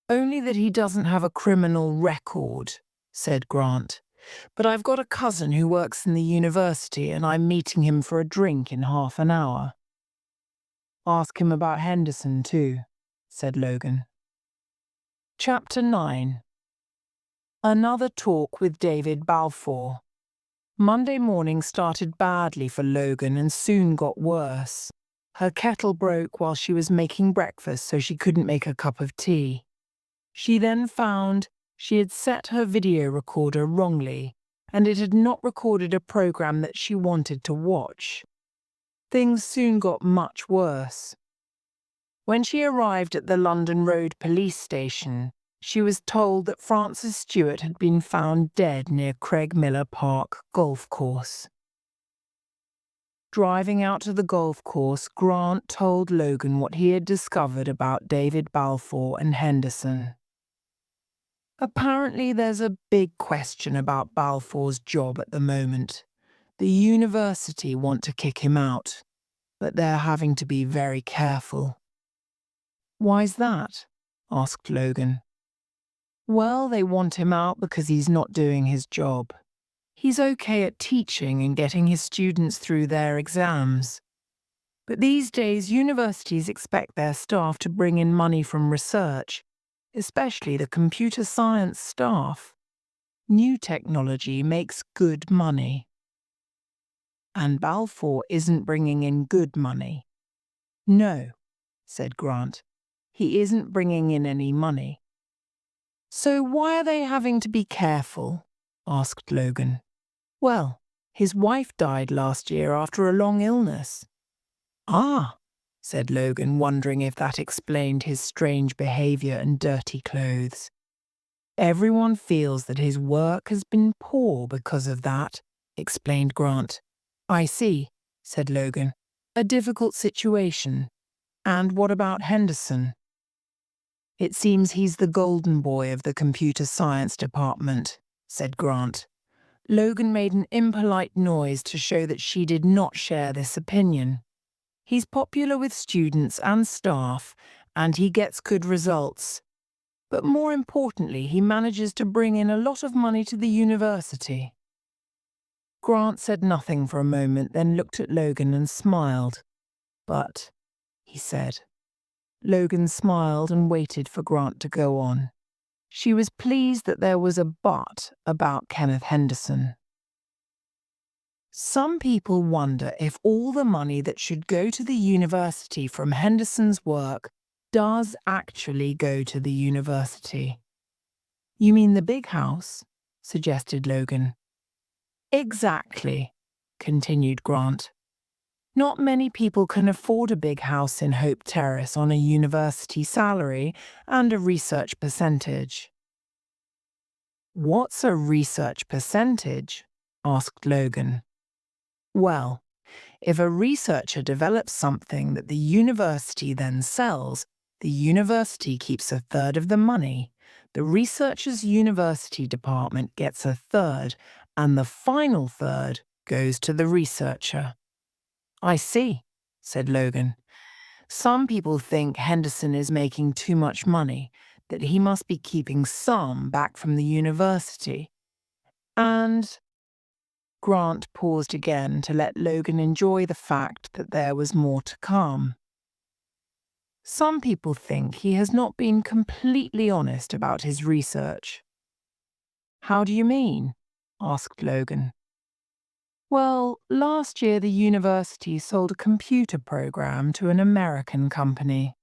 Only that he doesn't have a criminal record, said Grant. But I've got a cousin who works in the university and I'm meeting him for a drink in half an hour. Ask him about Henderson too, said Logan. Chapter 9. Another talk with David Balfour. Monday morning started badly for Logan and soon got worse. Her kettle broke while she was making breakfast, so she couldn't make a cup of tea. She then found she had set her video recorder wrongly, and it had not recorded a program that she wanted to watch. Things soon got much worse. When she arrived at the London Road police station, she was told that Francis Stewart had been found dead near Craigmillar Park golf course. Driving out to the golf course, Grant told Logan what he had discovered about David Balfour and Henderson. Apparently, there's a big question about Balfour's job at the moment. The university want to kick him out, but they're having to be very careful. Why's that? Asked Logan. Well, they want him out because he's not doing his job. He's okay at teaching and getting his students through their exams. But these days, universities expect their staff to bring in money from research, especially the computer science staff. New technology makes good money. And Balfour isn't bringing in good money. No, said Grant. He isn't bringing in any money. So why are they having to be careful? Asked Logan. Well, his wife died last year after a long illness. Ah, said Logan, wondering if that explained his strange behavior and dirty clothes. Everyone feels that his work has been poor because of that, explained Grant. I see, said Logan. A difficult situation. And what about Henderson? It seems he's the golden boy of the computer science department, said Grant. Logan made an impolite noise to show that she did not share this opinion. He's popular with students and staff, and he gets good results. But more importantly, he manages to bring in a lot of money to the university. Grant said nothing for a moment, then looked at Logan and smiled. But, he said. Logan smiled and waited for Grant to go on. She was pleased that there was a but about Kenneth Henderson. Some people wonder if all the money that should go to the university from Henderson's work does actually go to the university. You mean the big house? Suggested Logan. Exactly, continued Grant. Not many people can afford a big house in Hope Terrace on a university salary and a research percentage. What's a research percentage? Asked Logan. Well, if a researcher develops something that the university then sells, the university keeps a third of the money, the researcher's university department gets a third, and the final third goes to the researcher. I see, said Logan. Some people think Henderson is making too much money, that he must be keeping some back from the university. And Grant paused again to let Logan enjoy the fact that there was more to come. Some people think he has not been completely honest about his research. How do you mean? Asked Logan. Well, last year the university sold a computer program to an American company.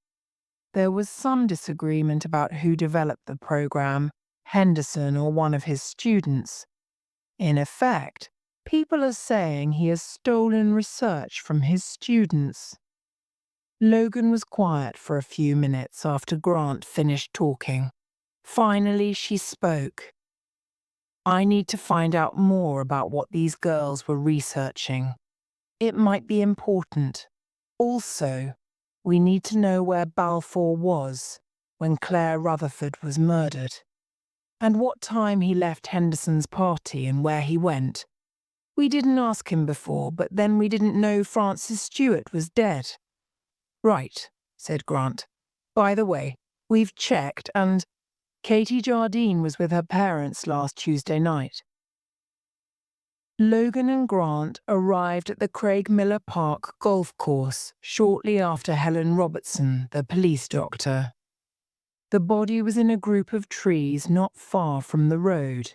There was some disagreement about who developed the program, Henderson or one of his students. In effect, people are saying he has stolen research from his students. Logan was quiet for a few minutes after Grant finished talking. Finally, she spoke. I need to find out more about what these girls were researching. It might be important. Also, we need to know where Balfour was when Claire Rutherford was murdered, and what time he left Henderson's party and where he went. We didn't ask him before, but then we didn't know Francis Stewart was dead. Right, said Grant. By the way, we've checked and Katie Jardine was with her parents last Tuesday night. Logan and Grant arrived at the Craigmillar Park golf course shortly after Helen Robertson, the police doctor. The body was in a group of trees not far from the road.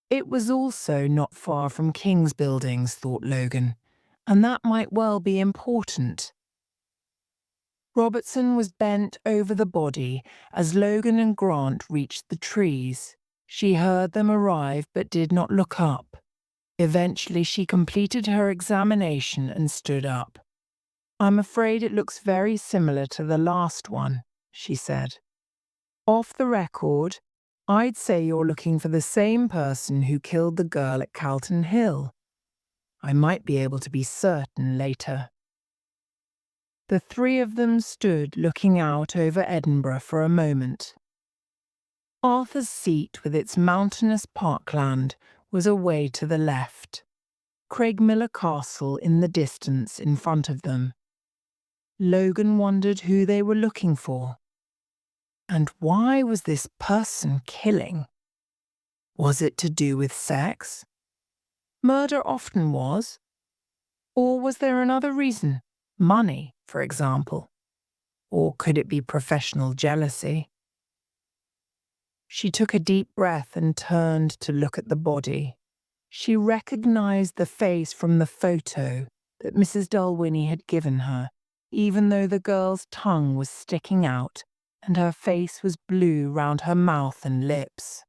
It was also not far from King's buildings, thought Logan, and that might well be important. Robertson was bent over the body as Logan and Grant reached the trees. She heard them arrive but did not look up. Eventually she completed her examination and stood up. I'm afraid it looks very similar to the last one, she said. Off the record, I'd say you're looking for the same person who killed the girl at Calton Hill. I might be able to be certain later. The three of them stood looking out over Edinburgh for a moment. Arthur's Seat, with its mountainous parkland, was away to the left. Craigmillar Castle in the distance in front of them. Logan wondered who they were looking for. And why was this person killing? Was it to do with sex? Murder often was. Or was there another reason? Money, for example. Or could it be professional jealousy? She took a deep breath and turned to look at the body. She recognized the face from the photo that Mrs. Dalwhinnie had given her, even though the girl's tongue was sticking out and her face was blue round her mouth and lips.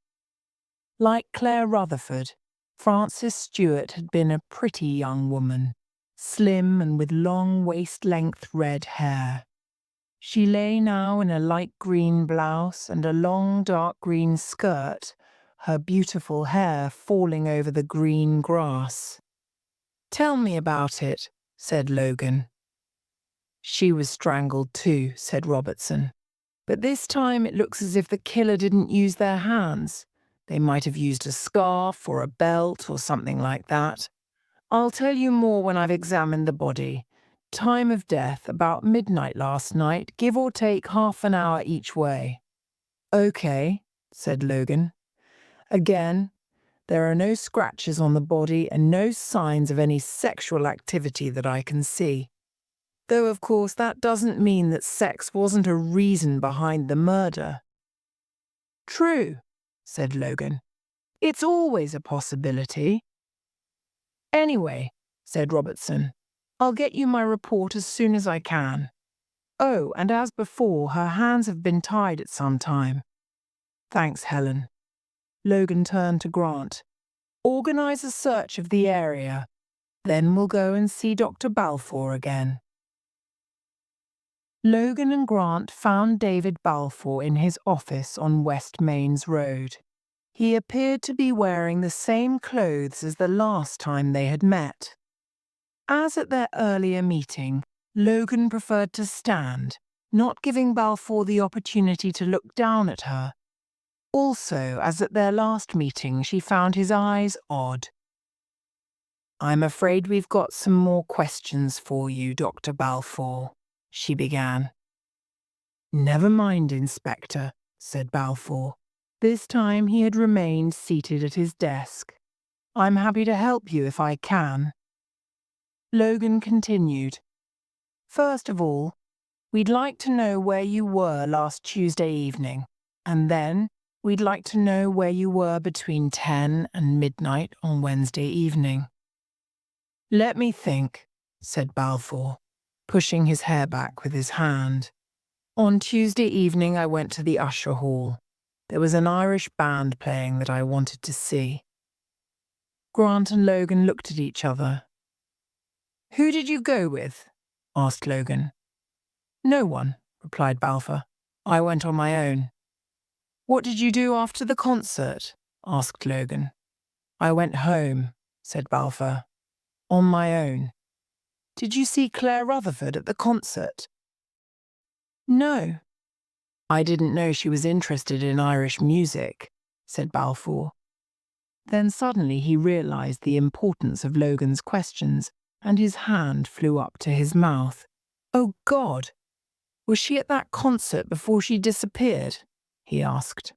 Like Claire Rutherford, Frances Stewart had been a pretty young woman, slim and with long waist-length red hair. She lay now in a light green blouse and a long dark green skirt, her beautiful hair falling over the green grass. "Tell me about it," said Logan. "She was strangled too," said Robertson. "But this time it looks as if the killer didn't use their hands. They might have used a scarf or a belt or something like that. I'll tell you more when I've examined the body. Time of death, about midnight last night, give or take half an hour each way." "Okay," said Logan. "Again, there are no scratches on the body and no signs of any sexual activity that I can see. Though, of course, that doesn't mean that sex wasn't a reason behind the murder." "True," said Logan. "It's always a possibility." "Anyway," said Robertson, "I'll get you my report as soon as I can. Oh, and as before, her hands have been tied at some time." "Thanks, Helen." Logan turned to Grant. "Organize a search of the area. Then we'll go and see Dr. Balfour again." Logan and Grant found David Balfour in his office on West Mains Road. He appeared to be wearing the same clothes as the last time they had met. As at their earlier meeting, Logan preferred to stand, not giving Balfour the opportunity to look down at her. Also, as at their last meeting, she found his eyes odd. "I'm afraid we've got some more questions for you, Dr. Balfour," she began. "Never mind, Inspector," said Balfour. This time he had remained seated at his desk. "I'm happy to help you if I can." Logan continued. "First of all, we'd like to know where you were last Tuesday evening, and then we'd like to know where you were between 10 and midnight on Wednesday evening." "Let me think," said Balfour, pushing his hair back with his hand. "On Tuesday evening I went to the Usher Hall. There was an Irish band playing that I wanted to see." Grant and Logan looked at each other. "Who did you go with?" asked Logan. "No one," replied Balfour. "I went on my own." "What did you do after the concert?" asked Logan. "I went home," said Balfour. "On my own." "Did you see Claire Rutherford at the concert?" "No." "I didn't know she was interested in Irish music," said Balfour. Then suddenly he realized the importance of Logan's questions, and his hand flew up to his mouth. "Oh, God! Was she at that concert before she disappeared?" he asked.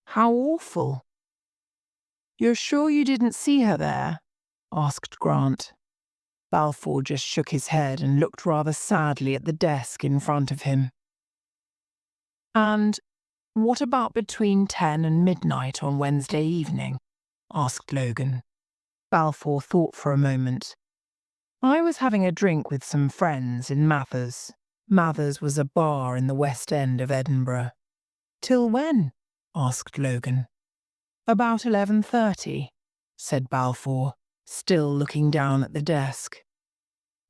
"How awful!" "You're sure you didn't see her there?" asked Grant. Balfour just shook his head and looked rather sadly at the desk in front of him. "And what about between 10 and midnight on Wednesday evening?" asked Logan. Balfour thought for a moment. "I was having a drink with some friends in Mathers." Mathers was a bar in the West End of Edinburgh. "Till when?" asked Logan. "About 11:30, said Balfour, still looking down at the desk.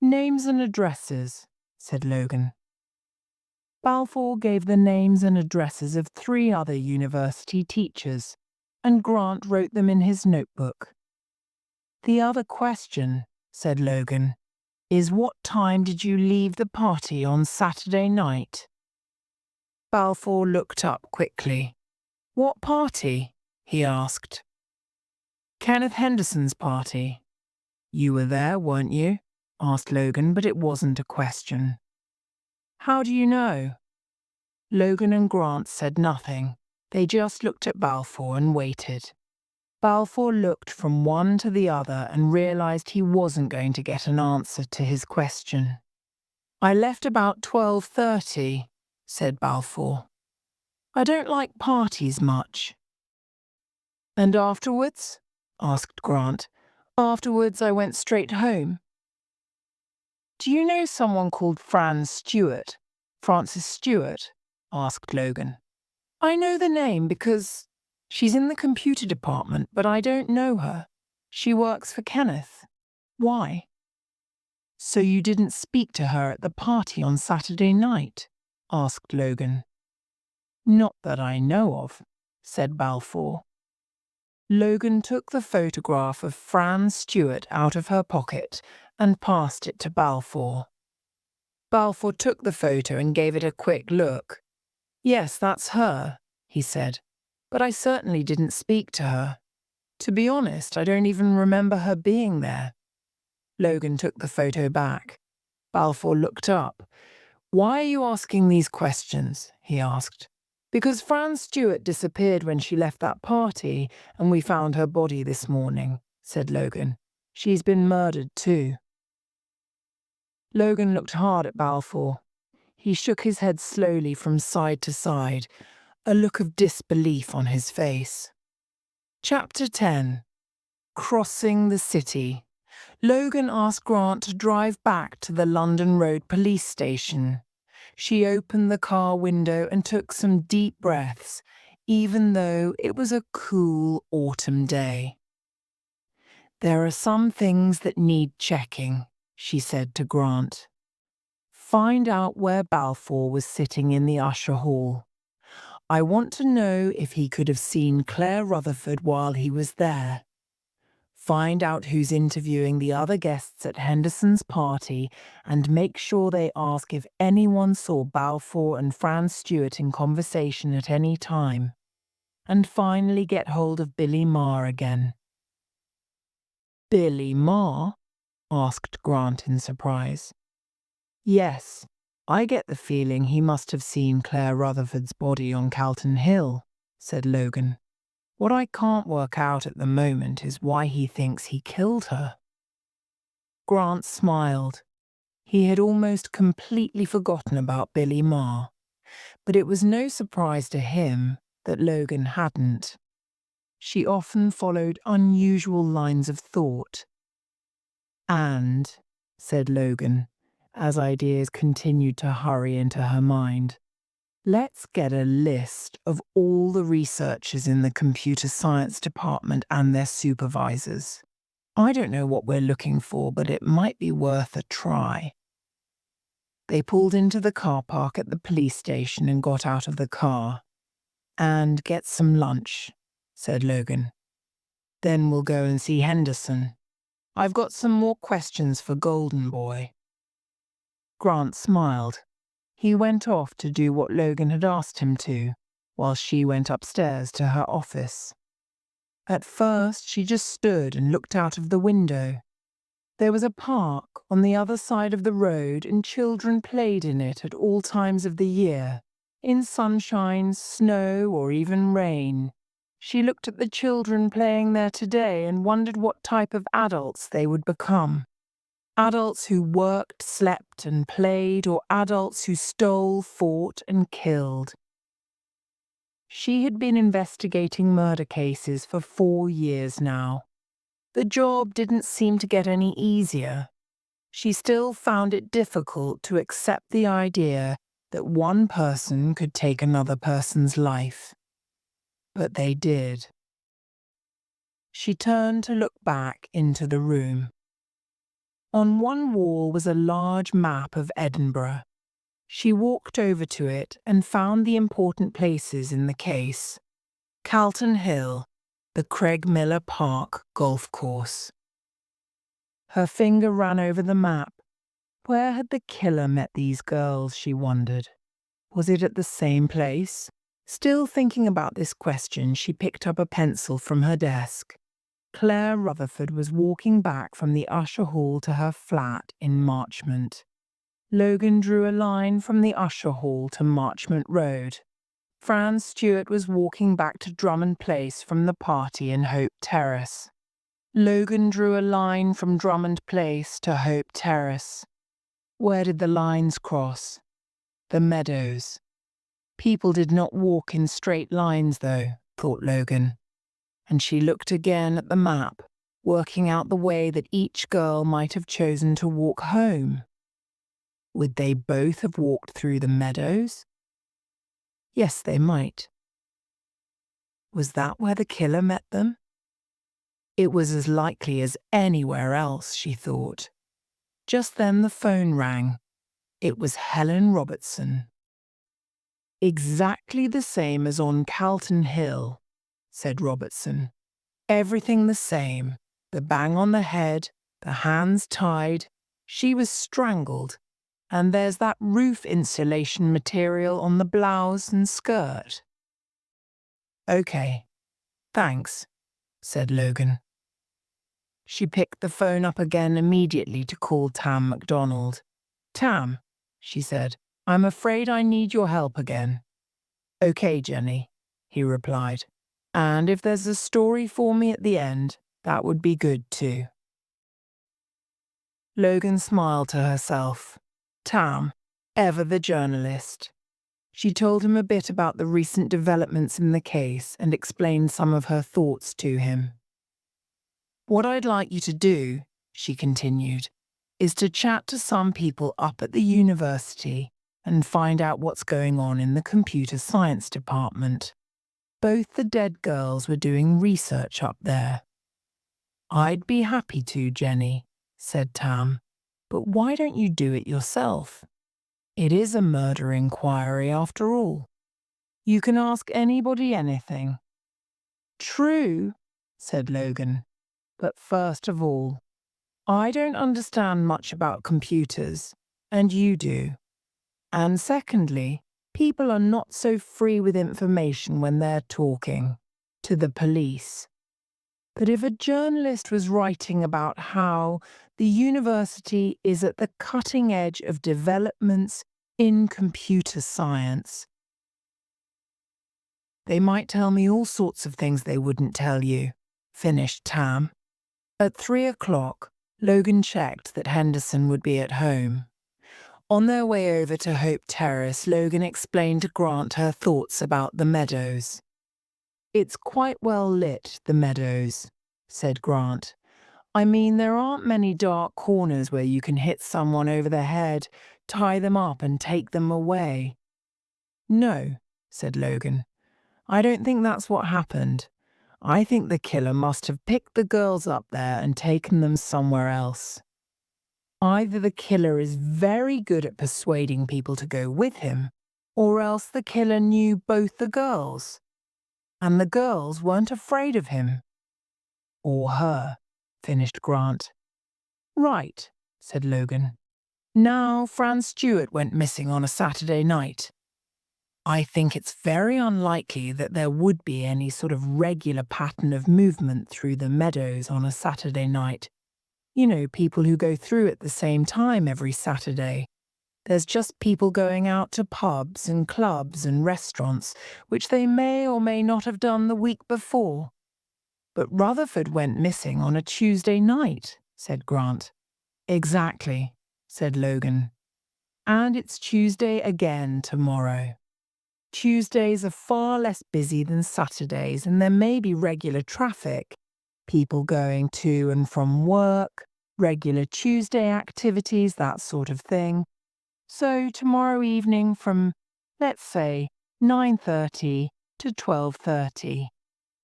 "Names and addresses," said Logan. Balfour gave the names and addresses of 3 other university teachers, and Grant wrote them in his notebook. "The other question," said Logan, "is what time did you leave the party on Saturday night?" Balfour looked up quickly. "What party?" he asked. "Kenneth Henderson's party." "You were there, weren't you?" asked Logan, but it wasn't a question. "How do you know?" Logan and Grant said nothing. They just looked at Balfour and waited. Balfour looked from one to the other and realized he wasn't going to get an answer to his question. "I left about 12:30, said Balfour. "I don't like parties much." "And afterwards?" asked Grant. "Afterwards, I went straight home." "Do you know someone called Frances Stewart?" asked Logan. "I know the name because she's in the computer department, but I don't know her. She works for Kenneth." "Why?" "So you didn't speak to her at the party on Saturday night?" asked Logan. "Not that I know of," said Balfour. Logan took the photograph of Fran Stewart out of her pocket and passed it to Balfour. Balfour took the photo and gave it a quick look. "Yes, that's her," he said, "but I certainly didn't speak to her. To be honest, I don't even remember her being there." Logan took the photo back. Balfour looked up. "Why are you asking these questions?" he asked. "Because Fran Stewart disappeared when she left that party, and we found her body this morning," said Logan. "She's been murdered too." Logan looked hard at Balfour. He shook his head slowly from side to side, a look of disbelief on his face. Chapter 10. Crossing the City. Logan asked Grant to drive back to the London Road police station. She opened the car window and took some deep breaths, even though it was a cool autumn day. "There are some things that need checking," she said to Grant. "Find out where Balfour was sitting in the usher hall. I want to know if he could have seen Claire Rutherford while he was there. Find out who's interviewing the other guests at Henderson's party and make sure they ask if anyone saw Balfour and Fran Stewart in conversation at any time. And finally get hold of Billy Marr again." "Billy Marr?" asked Grant in surprise. "Yes, I get the feeling he must have seen Claire Rutherford's body on Calton Hill," said Logan. "What I can't work out at the moment is why he thinks he killed her." Grant smiled. He had almost completely forgotten about Billy Marr, but it was no surprise to him that Logan hadn't. She often followed unusual lines of thought. "And," said Logan, as ideas continued to hurry into her mind, "let's get a list of all the researchers in the computer science department and their supervisors. I don't know what we're looking for, but it might be worth a try." They pulled into the car park at the police station and got out of the car. "And get some lunch," said Logan. "Then we'll go and see Henderson. I've got some more questions for Golden Boy." Grant smiled. He went off to do what Logan had asked him to, while she went upstairs to her office. At first, she just stood and looked out of the window. There was a park on the other side of the road, and children played in it at all times of the year, in sunshine, snow, or even rain. She looked at the children playing there today and wondered what type of adults they would become. Adults who worked, slept, and played, or adults who stole, fought, and killed. She had been investigating murder cases for 4 years now. The job didn't seem to get any easier. She still found it difficult to accept the idea that one person could take another person's life. But they did. She turned to look back into the room. On one wall was a large map of Edinburgh. She walked over to it and found the important places in the case. Calton Hill, the Craig Miller Park golf course. Her finger ran over the map. Where had the killer met these girls, she wondered. Was it at the same place? Still thinking about this question, she picked up a pencil from her desk. Claire Rutherford was walking back from the usher hall to her flat in Marchmont. Logan drew a line from the usher hall to Marchmont Road. Fran Stewart was walking back to Drummond Place from the party in Hope Terrace. Logan drew a line from Drummond Place to Hope Terrace. Where did the lines cross? The meadows. People did not walk in straight lines, though, thought Logan. And she looked again at the map, working out the way that each girl might have chosen to walk home. Would they both have walked through the meadows? Yes, they might. Was that where the killer met them? It was as likely as anywhere else, she thought. Just then the phone rang. It was Helen Robertson. Exactly the same as on Calton Hill, said Robertson. Everything the same. The bang on the head, the hands tied. She was strangled. And there's that roof insulation material on the blouse and skirt. Okay, thanks, said Logan. She picked the phone up again immediately to call Tam MacDonald. Tam, she said, I'm afraid I need your help again. Okay, Jenny, he replied. And if there's a story for me at the end, that would be good too. Logan smiled to herself. Tam, ever the journalist. She told him a bit about the recent developments in the case and explained some of her thoughts to him. What I'd like you to do, she continued, is to chat to some people up at the university and find out what's going on in the computer science department. Both the dead girls were doing research up there. I'd be happy to, Jenny, said Tam, but why don't you do it yourself? It is a murder inquiry after all. You can ask anybody anything. True, said Logan, but first of all, I don't understand much about computers, and you do. And secondly, people are not so free with information when they're talking to the police. But if a journalist was writing about how the university is at the cutting edge of developments in computer science, they might tell me all sorts of things they wouldn't tell you, finished Tam. At 3 o'clock, Logan checked that Henderson would be at home. On their way over to Hope Terrace, Logan explained to Grant her thoughts about the meadows. It's quite well lit, the meadows, said Grant. I mean, there aren't many dark corners where you can hit someone over the head, tie them up and take them away. No, said Logan. I don't think that's what happened. I think the killer must have picked the girls up there and taken them somewhere else. Either the killer is very good at persuading people to go with him, or else the killer knew both the girls, and the girls weren't afraid of him. Or her, finished Grant. Right, said Logan. Now, Fran Stewart went missing on a Saturday night. I think it's very unlikely that there would be any sort of regular pattern of movement through the meadows on a Saturday night. You know, people who go through at the same time every Saturday. There's just people going out to pubs and clubs and restaurants, which they may or may not have done the week before. But Rutherford went missing on a Tuesday night, said Grant. Exactly, said Logan. And it's Tuesday again tomorrow. Tuesdays are far less busy than Saturdays, and there may be regular traffic. People going to and from work, regular Tuesday activities, that sort of thing. So tomorrow evening from, let's say, 9:30 to 12:30.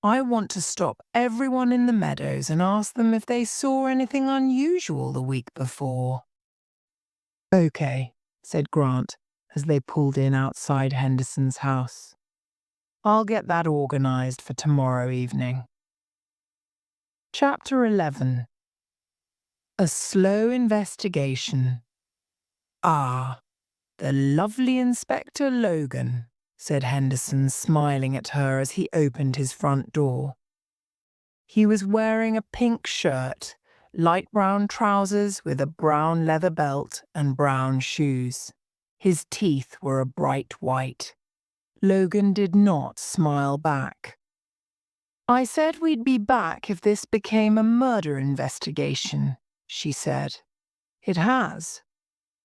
I want to stop everyone in the meadows and ask them if they saw anything unusual the week before. Okay, said Grant, as they pulled in outside Henderson's house. "I'll get that organised for tomorrow evening." Chapter 11. A slow investigation. "Ah, the lovely Inspector Logan," said Henderson, smiling at her as he opened his front door. He was wearing a pink shirt, light brown trousers with a brown leather belt and brown shoes. His teeth were a bright white. Logan did not smile back. "I said we'd be back if this became a murder investigation," she said. "It has."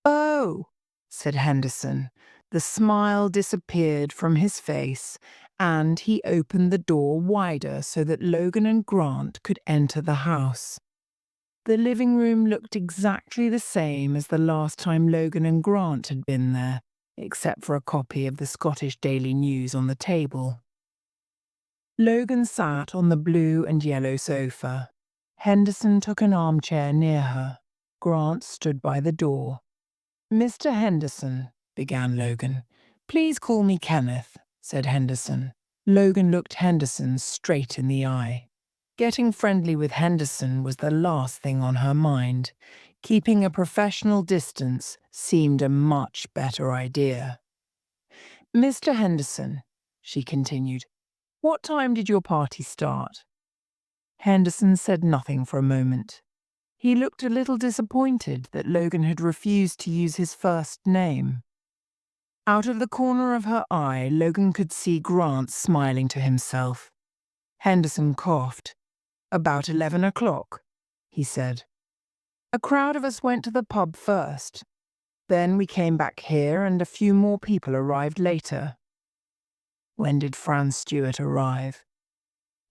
"Oh," said Henderson. The smile disappeared from his face, and he opened the door wider so that Logan and Grant could enter the house. The living room looked exactly the same as the last time Logan and Grant had been there, except for a copy of the Scottish Daily News on the table. Logan sat on the blue and yellow sofa. Henderson took an armchair near her. Grant stood by the door. "Mr. Henderson," began Logan. "Please call me Kenneth," said Henderson. Logan looked Henderson straight in the eye. Getting friendly with Henderson was the last thing on her mind. Keeping a professional distance seemed a much better idea. "Mr. Henderson," she continued, "what time did your party start?" Henderson said nothing for a moment. He looked a little disappointed that Logan had refused to use his first name. Out of the corner of her eye, Logan could see Grant smiling to himself. Henderson coughed. "About 11 o'clock, he said. "A crowd of us went to the pub first. Then we came back here and a few more people arrived later." "When did Fran Stewart arrive?"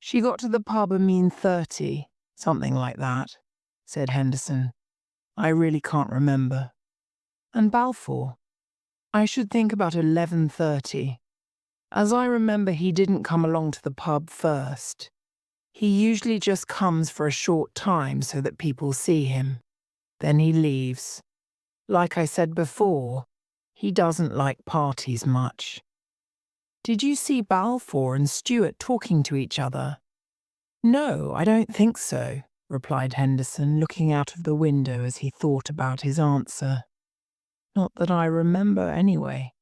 "She got to the pub a mean 30, something like that," said Henderson. "I really can't remember." "And Balfour?" "I should think about 11:30. As I remember, he didn't come along to the pub first. He usually just comes for a short time so that people see him. Then he leaves. Like I said before, he doesn't like parties much." "Did you see Balfour and Stewart talking to each other?" "No, I don't think so," replied Henderson, looking out of the window as he thought about his answer. "Not that I remember, anyway."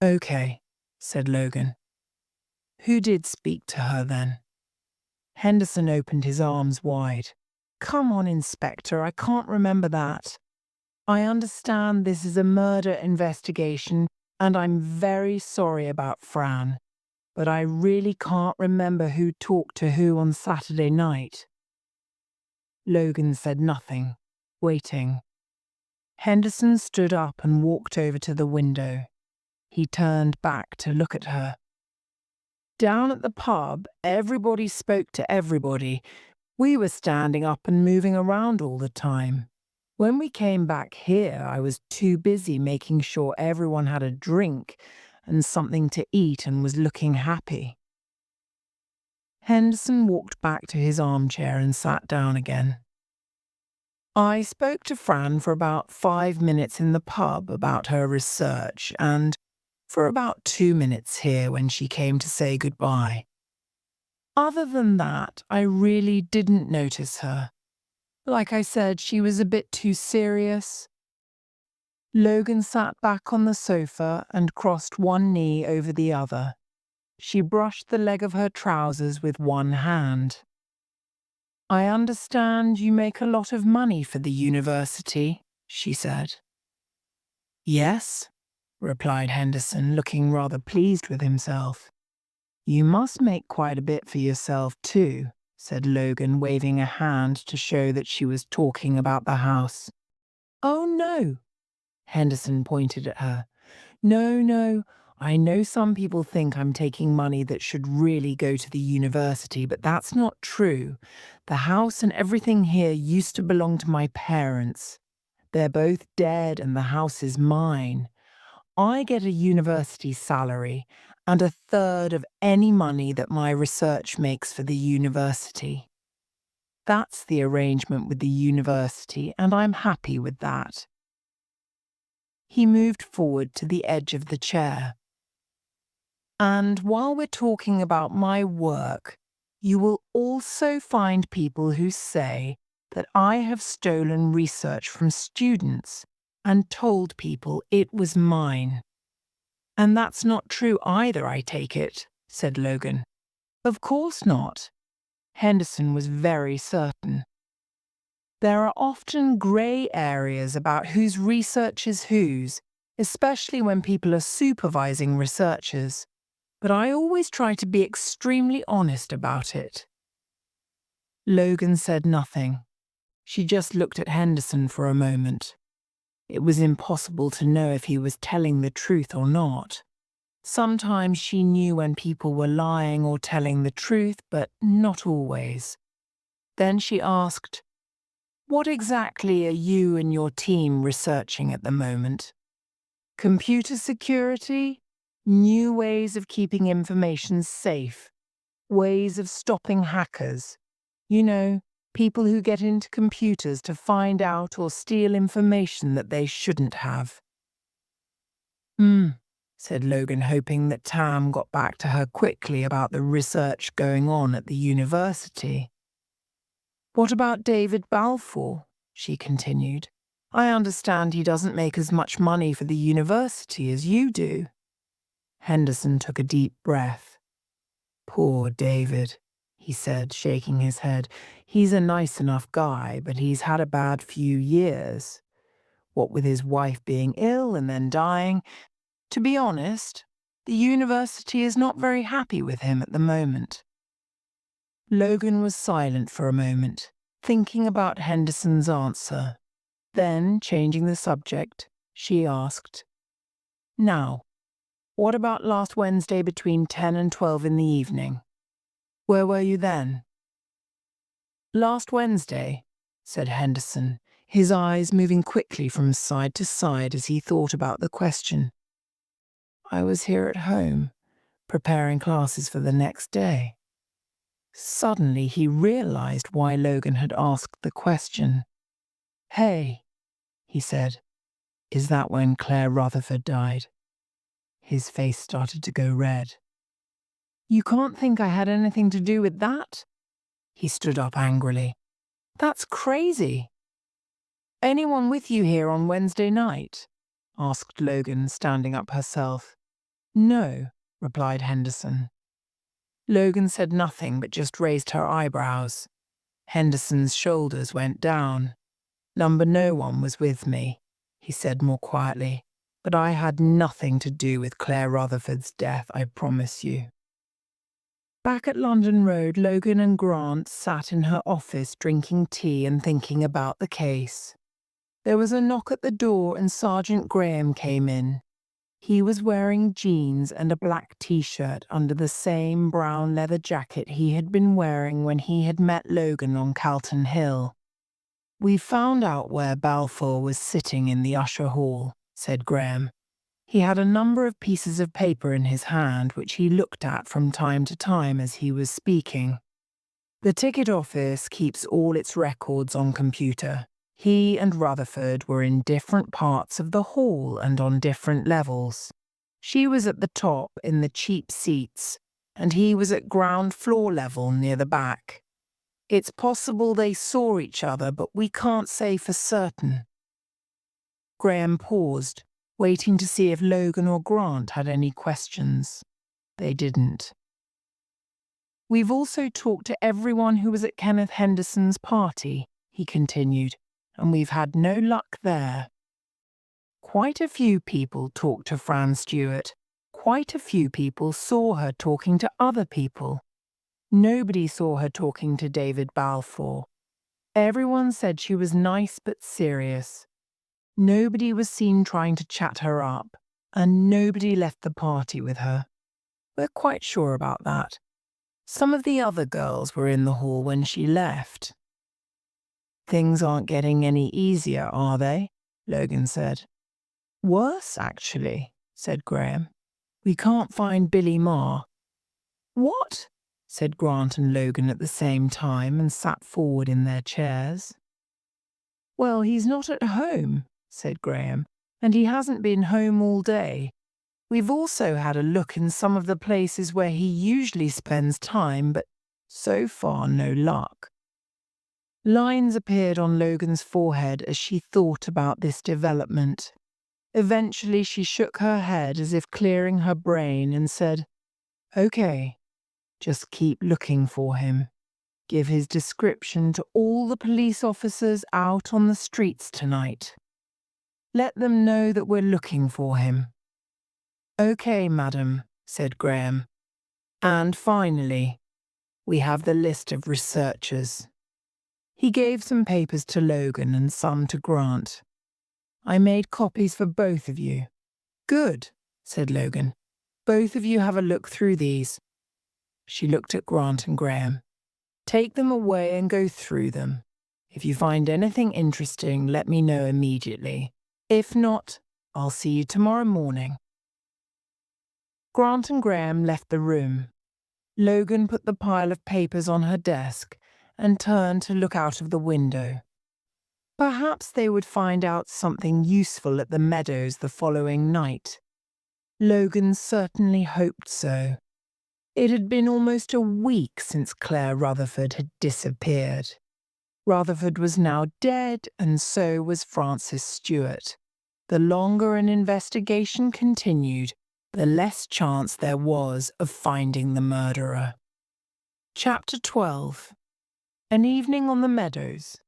"Okay," said Logan. "Who did speak to her, then?" Henderson opened his arms wide. "Come on, Inspector, I can't remember that. I understand this is a murder investigation, and I'm very sorry about Fran, but I really can't remember who talked to who on Saturday night." Logan said nothing, waiting. Henderson stood up and walked over to the window. He turned back to look at her. "Down at the pub, everybody spoke to everybody. We were standing up and moving around all the time. When we came back here, I was too busy making sure everyone had a drink and something to eat and was looking happy." Henderson walked back to his armchair and sat down again. "I spoke to Fran for about 5 minutes in the pub about her research and for about 2 minutes here when she came to say goodbye. Other than that, I really didn't notice her. Like I said, she was a bit too serious." Logan sat back on the sofa and crossed one knee over the other. She brushed the leg of her trousers with one hand. "I understand you make a lot of money for the university," she said. "Yes," replied Henderson, looking rather pleased with himself. "You must make quite a bit for yourself, too," said Logan, waving a hand to show that she was talking about the house. "Oh, no," Henderson pointed at her. No, I know some people think I'm taking money that should really go to the university, but that's not true. The house and everything here used to belong to my parents. They're both dead and the house is mine. I get a university salary and a third of any money that my research makes for the university. That's the arrangement with the university, and I'm happy with that." He moved forward to the edge of the chair. And while we're talking about my work, you will also find people who say that I have stolen research from students and told people it was mine. And that's not true either, I take it, said Logan. Of course not. Henderson was very certain. There are often grey areas about whose research is whose, especially when people are supervising researchers. But I always try to be extremely honest about it. Logan said nothing. She just looked at Henderson for a moment. It was impossible to know if he was telling the truth or not. Sometimes she knew when people were lying or telling the truth, but not always. Then she asked, "What exactly are you and your team researching at the moment? Computer security? New ways of keeping information safe? Ways of stopping hackers? You know, people who get into computers to find out or steal information that they shouldn't have." Said Logan, hoping that Tam got back to her quickly about the research going on at the university. "What about David Balfour?" she continued. "I understand he doesn't make as much money for the university as you do." Henderson took a deep breath. "Poor David," he said, shaking his head. "He's a nice enough guy, but he's had a bad few years. What with his wife being ill and then dying. To be honest, the university is not very happy with him at the moment." Logan was silent for a moment, thinking about Henderson's answer. Then, changing the subject, she asked, "Now, what about last Wednesday between 10 and 12 in the evening? Where were you then?" "Last Wednesday," said Henderson, his eyes moving quickly from side to side as he thought about the question. "I was here at home, preparing classes for the next day." Suddenly he realized why Logan had asked the question. "Hey," he said, "is that when Claire Rutherford died?" His face started to go red. "You can't think I had anything to do with that?" He stood up angrily. "That's crazy." "Anyone with you here on Wednesday night?" asked Logan, standing up herself. "No," replied Henderson. Logan said nothing but just raised her eyebrows. Henderson's shoulders went down. No one was with me," he said more quietly. "But I had nothing to do with Claire Rutherford's death, I promise you." Back at London Road, Logan and Grant sat in her office drinking tea and thinking about the case. There was a knock at the door and Sergeant Graham came in. He was wearing jeans and a black t-shirt under the same brown leather jacket he had been wearing when he had met Logan on Calton Hill. "We found out where Balfour was sitting in the usher hall," said Graham. He had a number of pieces of paper in his hand which he looked at from time to time as he was speaking. "The ticket office keeps all its records on computer. He and Rutherford were in different parts of the hall and on different levels. She was at the top in the cheap seats, and he was at ground floor level near the back. It's possible they saw each other, but we can't say for certain." Graham paused, waiting to see if Logan or Grant had any questions. They didn't. "We've also talked to everyone who was at Kenneth Henderson's party," he continued, "and we've had no luck there. Quite a few people talked to Fran Stewart. Quite a few people saw her talking to other people. Nobody saw her talking to David Balfour. Everyone said she was nice but serious. Nobody was seen trying to chat her up, and nobody left the party with her. We're quite sure about that. Some of the other girls were in the hall when she left." "Things aren't getting any easier, are they?" Logan said. "Worse, actually," said Graham. "We can't find Billy Marr." "What?" said Grant and Logan at the same time and sat forward in their chairs. "Well, he's not at home," said Graham. and he hasn't been home all day. We've also had a look in some of the places where he usually spends time, but so far no luck." Lines appeared on Logan's forehead as she thought about this development. Eventually she shook her head as if clearing her brain and said, "Okay, just keep looking for him. Give his description to all the police officers out on the streets tonight. Let them know that we're looking for him." "Okay, madam," said Graham. "And finally, we have the list of researchers." He gave some papers to Logan and some to Grant. "I made copies for both of you." "Good," said Logan. "Both of you have a look through these." She looked at Grant and Graham. "Take them away and go through them. If you find anything interesting, let me know immediately. If not, I'll see you tomorrow morning." Grant and Graham left the room. Logan put the pile of papers on her desk and turned to look out of the window. Perhaps they would find out something useful at the meadows the following night. Logan certainly hoped so. It had been almost a week since Claire Rutherford had disappeared. Rutherford was now dead, and so was Frances Stewart. The longer an investigation continued, the less chance there was of finding the murderer. Chapter 12. An Evening on the Meadows.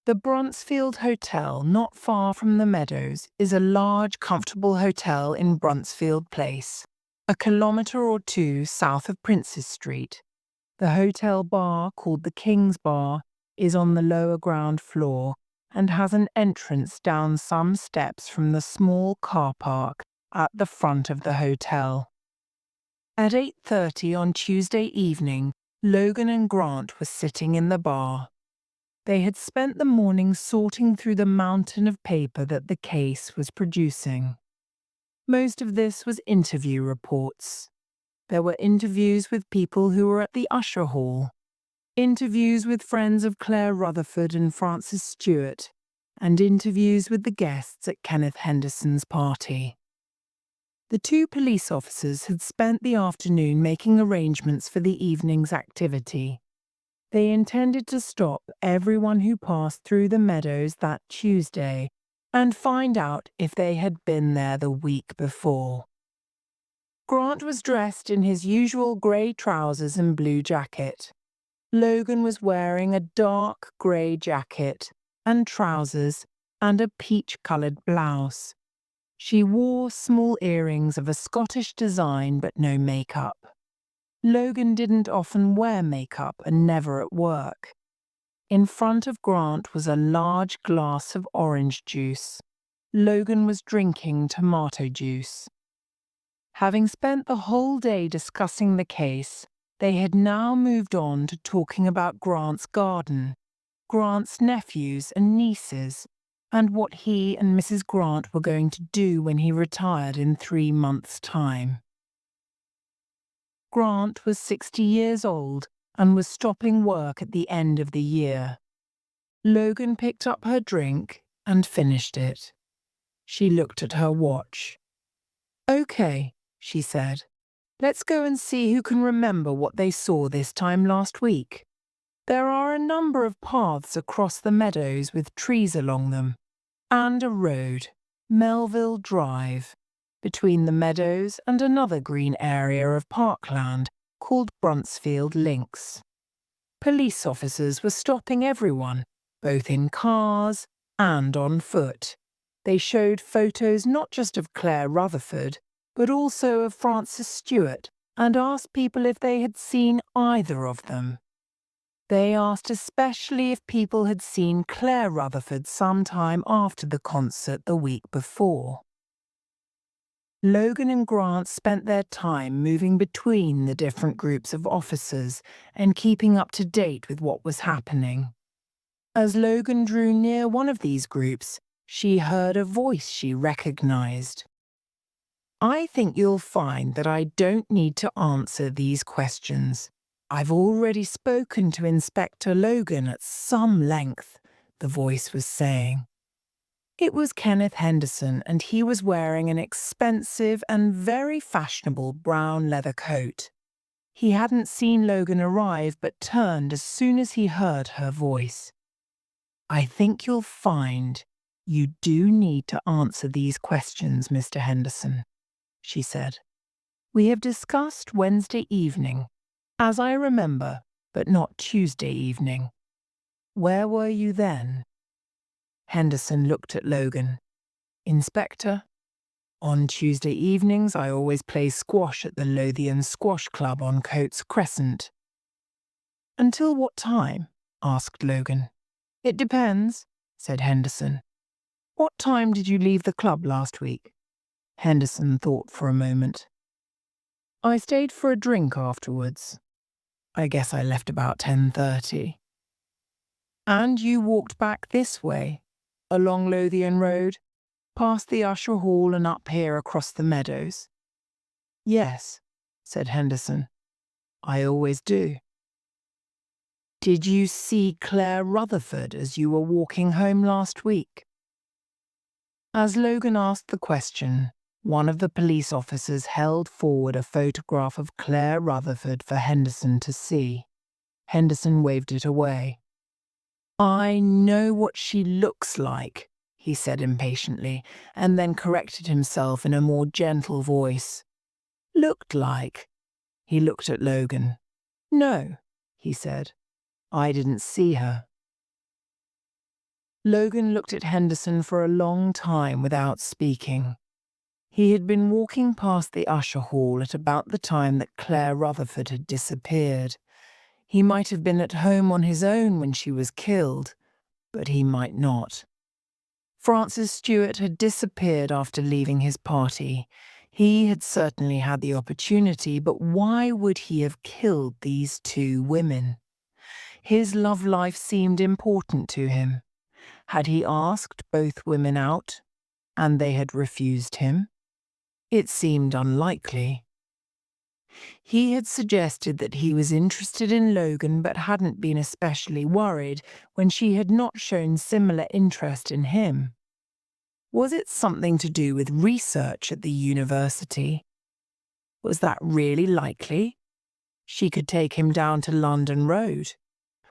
The Bruntsfield Hotel, not far from the Meadows, is a large, comfortable hotel in Bruntsfield Place, a kilometre or two south of Princes Street. The hotel bar, called the King's Bar, is on the lower ground floor and has an entrance down some steps from the small car park at the front of the hotel. At 8:30 on Tuesday evening, Logan and Grant were sitting in the bar. They had spent the morning sorting through the mountain of paper that the case was producing. Most of this was interview reports. There were interviews with people who were at the Usher Hall, interviews with friends of Claire Rutherford and Frances Stewart, and interviews with the guests at Kenneth Henderson's party. The two police officers had spent the afternoon making arrangements for the evening's activity. They intended to stop everyone who passed through the meadows that Tuesday and find out if they had been there the week before. Grant was dressed in his usual grey trousers and blue jacket. Logan was wearing a dark grey jacket and trousers and a peach-coloured blouse. She wore small earrings of a Scottish design but no makeup. Logan didn't often wear makeup and never at work. In front of Grant was a large glass of orange juice. Logan was drinking tomato juice. Having spent the whole day discussing the case, they had now moved on to talking about Grant's garden, Grant's nephews and nieces, and what he and Mrs. Grant were going to do when he retired in 3 months' time. Grant was 60 years old and was stopping work at the end of the year. Logan picked up her drink and finished it. She looked at her watch. "Okay," she said. "Let's go and see who can remember what they saw this time last week. There are a number of paths across the meadows with trees along them, and a road, Melville Drive, between the meadows and another green area of parkland called Bruntsfield Links." Police officers were stopping everyone, both in cars and on foot. They showed photos not just of Claire Rutherford, but also of Frances Stewart, and asked people if they had seen either of them. They asked especially if people had seen Claire Rutherford sometime after the concert the week before. Logan and Grant spent their time moving between the different groups of officers and keeping up to date with what was happening. As Logan drew near one of these groups, she heard a voice she recognized. "I think you'll find that I don't need to answer these questions. I've already spoken to Inspector Logan at some length," the voice was saying. It was Kenneth Henderson, and he was wearing an expensive and very fashionable brown leather coat. He hadn't seen Logan arrive, but turned as soon as he heard her voice. "I think you'll find you do need to answer these questions, Mr. Henderson," she said. "We have discussed Wednesday evening, as I remember, but not Tuesday evening. Where were you then?" Henderson looked at Logan. "Inspector, on Tuesday evenings I always play squash at the Lothian Squash Club on Coates Crescent." "Until what time?" asked Logan. "It depends," said Henderson. "What time did you leave the club last week?" Henderson thought for a moment. "I stayed for a drink afterwards. I guess I left about 10:30. "And you walked back this way, along Lothian Road, past the Usher Hall and up here across the meadows?" "Yes," said Henderson. "I always do." "Did you see Claire Rutherford as you were walking home last week?" As Logan asked the question, one of the police officers held forward a photograph of Claire Rutherford for Henderson to see. Henderson waved it away. "I know what she looks like," he said impatiently, and then corrected himself in a more gentle voice. "Looked like." He looked at Logan. "No," he said. "I didn't see her." Logan looked at Henderson for a long time without speaking. He had been walking past the Usher Hall at about the time that Claire Rutherford had disappeared. He might have been at home on his own when she was killed, but he might not. Francis Stewart had disappeared after leaving his party. He had certainly had the opportunity, but why would he have killed these two women? His love life seemed important to him. Had he asked both women out, and they had refused him? It seemed unlikely. He had suggested that he was interested in Logan but hadn't been especially worried when she had not shown similar interest in him. Was it something to do with research at the university? Was that really likely? She could take him down to London Road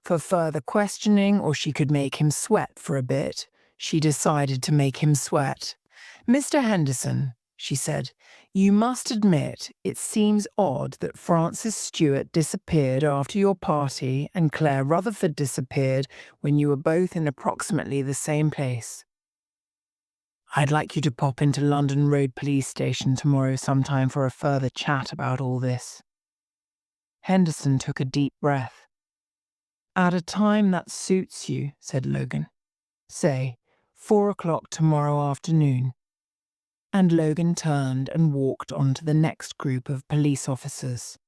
for further questioning, or she could make him sweat for a bit. She decided to make him sweat. "Mr. Henderson," she said, "you must admit it seems odd that Francis Stewart disappeared after your party and Claire Rutherford disappeared when you were both in approximately the same place. I'd like you to pop into London Road Police Station tomorrow sometime for a further chat about all this." Henderson took a deep breath. "At a time that suits you," said Logan. "Say, 4 o'clock tomorrow afternoon." And Logan turned and walked on to the next group of police officers.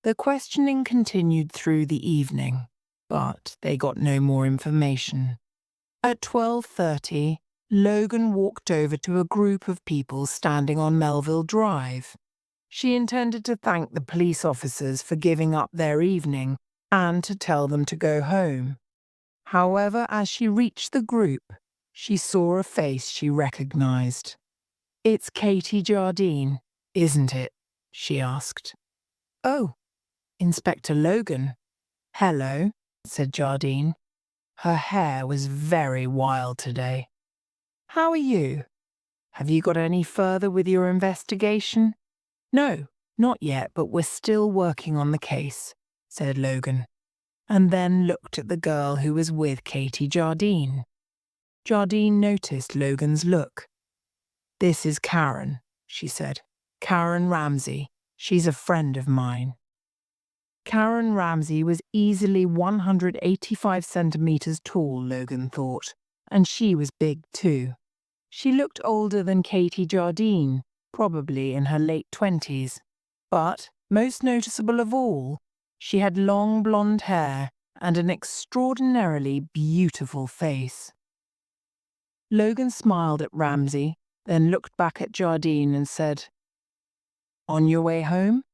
The questioning continued through the evening, but they got no more information. At 12:30, Logan walked over to a group of people standing on Melville Drive. She intended to thank the police officers for giving up their evening and to tell them to go home. However, as she reached the group, she saw a face she recognized. "It's Katie Jardine, isn't it?" she asked. "Oh, Inspector Logan." "Hello," said Jardine. Her hair was very wild today. "How are you? Have you got any further with your investigation?" "No, not yet, but we're still working on the case," said Logan, and then looked at the girl who was with Katie Jardine. Jardine noticed Logan's look. "This is Karen," she said. "Karen Ramsey. She's a friend of mine." Karen Ramsey was easily 185 centimeters tall, Logan thought, and she was big too. She looked older than Katie Jardine, probably in her late 20s. But, most noticeable of all, she had long blonde hair and an extraordinarily beautiful face. Logan smiled at Ramsey, then looked back at Jardine and said, "On your way home?"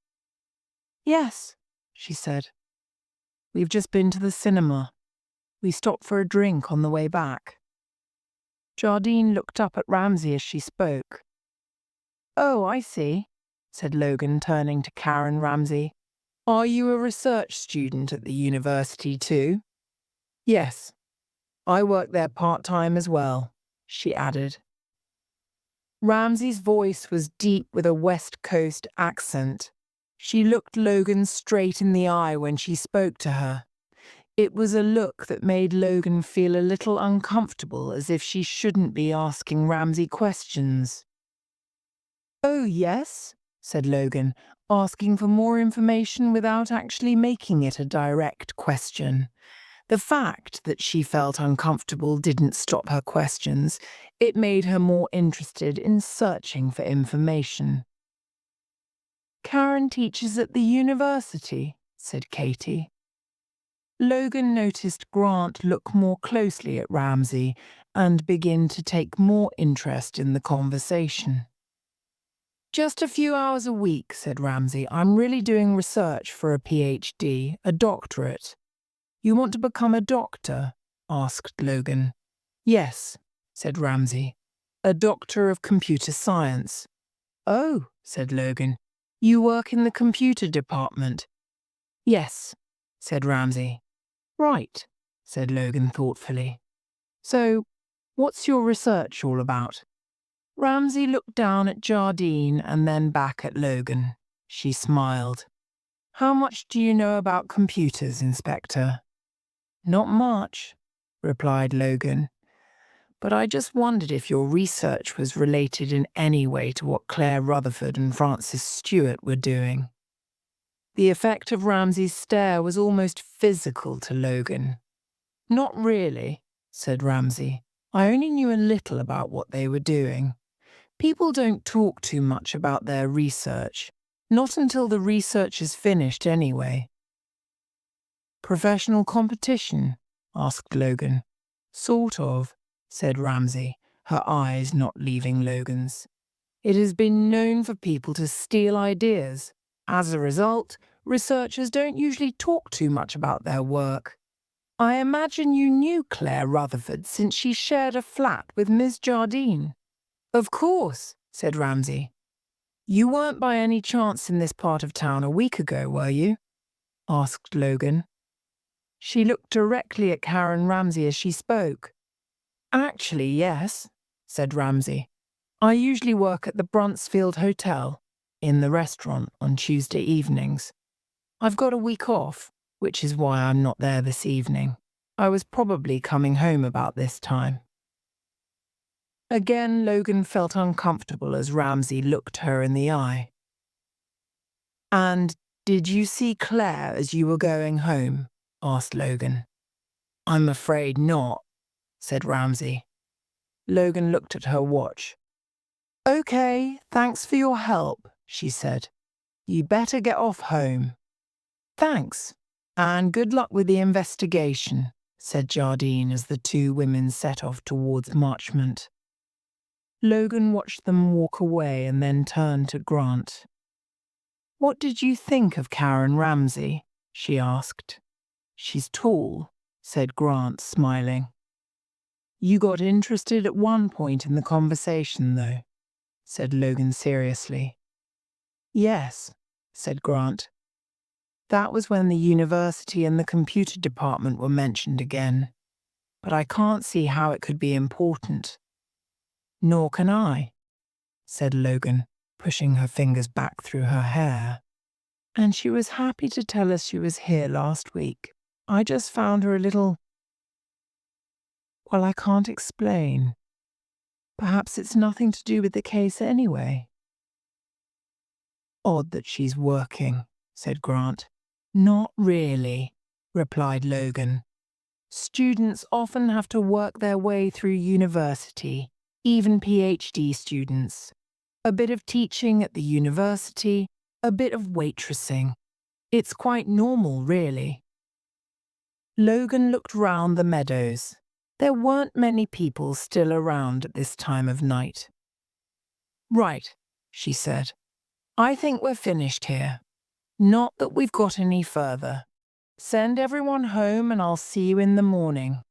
"Yes," she said. "We've just been to the cinema. We stopped for a drink on the way back." Jardine looked up at Ramsay as she spoke. "Oh, I see," said Logan, turning to Karen Ramsay. "Are you a research student at the university too?" "Yes. I work there part-time as well," she added. Ramsay's voice was deep with a West Coast accent. She looked Logan straight in the eye when she spoke to her. It was a look that made Logan feel a little uncomfortable, as if she shouldn't be asking Ramsay questions. "Oh, yes," said Logan, asking for more information without actually making it a direct question. The fact that she felt uncomfortable didn't stop her questions. It made her more interested in searching for information. "Karen teaches at the university," said Katie. Logan noticed Grant look more closely at Ramsay and begin to take more interest in the conversation. "Just a few hours a week," said Ramsay. "I'm really doing research for a PhD, a doctorate." "You want to become a doctor?" asked Logan. "Yes," said Ramsay. "A doctor of computer science." "Oh," said Logan. "You work in the computer department?" "Yes," said Ramsay. "Right," said Logan thoughtfully. "So, what's your research all about?" Ramsay looked down at Jardine and then back at Logan. She smiled. "How much do you know about computers, Inspector?" "Not much," replied Logan. "But I just wondered if your research was related in any way to what Claire Rutherford and Francis Stewart were doing." The effect of Ramsay's stare was almost physical to Logan. "Not really," said Ramsay. "I only knew a little about what they were doing. People don't talk too much about their research, not until the research is finished anyway." "Professional competition?" asked Logan. "Sort of," said Ramsay, her eyes not leaving Logan's. "It has been known for people to steal ideas. As a result, researchers don't usually talk too much about their work. I imagine you knew Claire Rutherford since she shared a flat with Miss Jardine." "Of course," said Ramsay. "You weren't by any chance in this part of town a week ago, were you?" asked Logan. She looked directly at Karen Ramsay as she spoke. "Actually, yes," said Ramsay. "I usually work at the Bruntsfield Hotel, in the restaurant, on Tuesday evenings. I've got a week off, which is why I'm not there this evening. I was probably coming home about this time." Again, Logan felt uncomfortable as Ramsay looked her in the eye. "And did you see Claire as you were going home?" asked Logan. "I'm afraid not," said Ramsay. Logan looked at her watch. "Okay, thanks for your help," she said. "You better get off home." "Thanks, and good luck with the investigation," said Jardine as the two women set off towards Marchmont. Logan watched them walk away and then turned to Grant. "What did you think of Karen Ramsay?" she asked. "She's tall," said Grant, smiling. "You got interested at one point in the conversation, though," said Logan seriously. "Yes," said Grant. "That was when the university and the computer department were mentioned again. But I can't see how it could be important." "Nor can I," said Logan, pushing her fingers back through her hair. "And she was happy to tell us she was here last week. I just found her a little... well, I can't explain. Perhaps it's nothing to do with the case anyway." "Odd that she's working," said Grant. "Not really," replied Logan. "Students often have to work their way through university, even PhD students. A bit of teaching at the university, a bit of waitressing. It's quite normal, really." Logan looked round the meadows. There weren't many people still around at this time of night. "Right," she said. "I think we're finished here. Not that we've got any further. Send everyone home and I'll see you in the morning."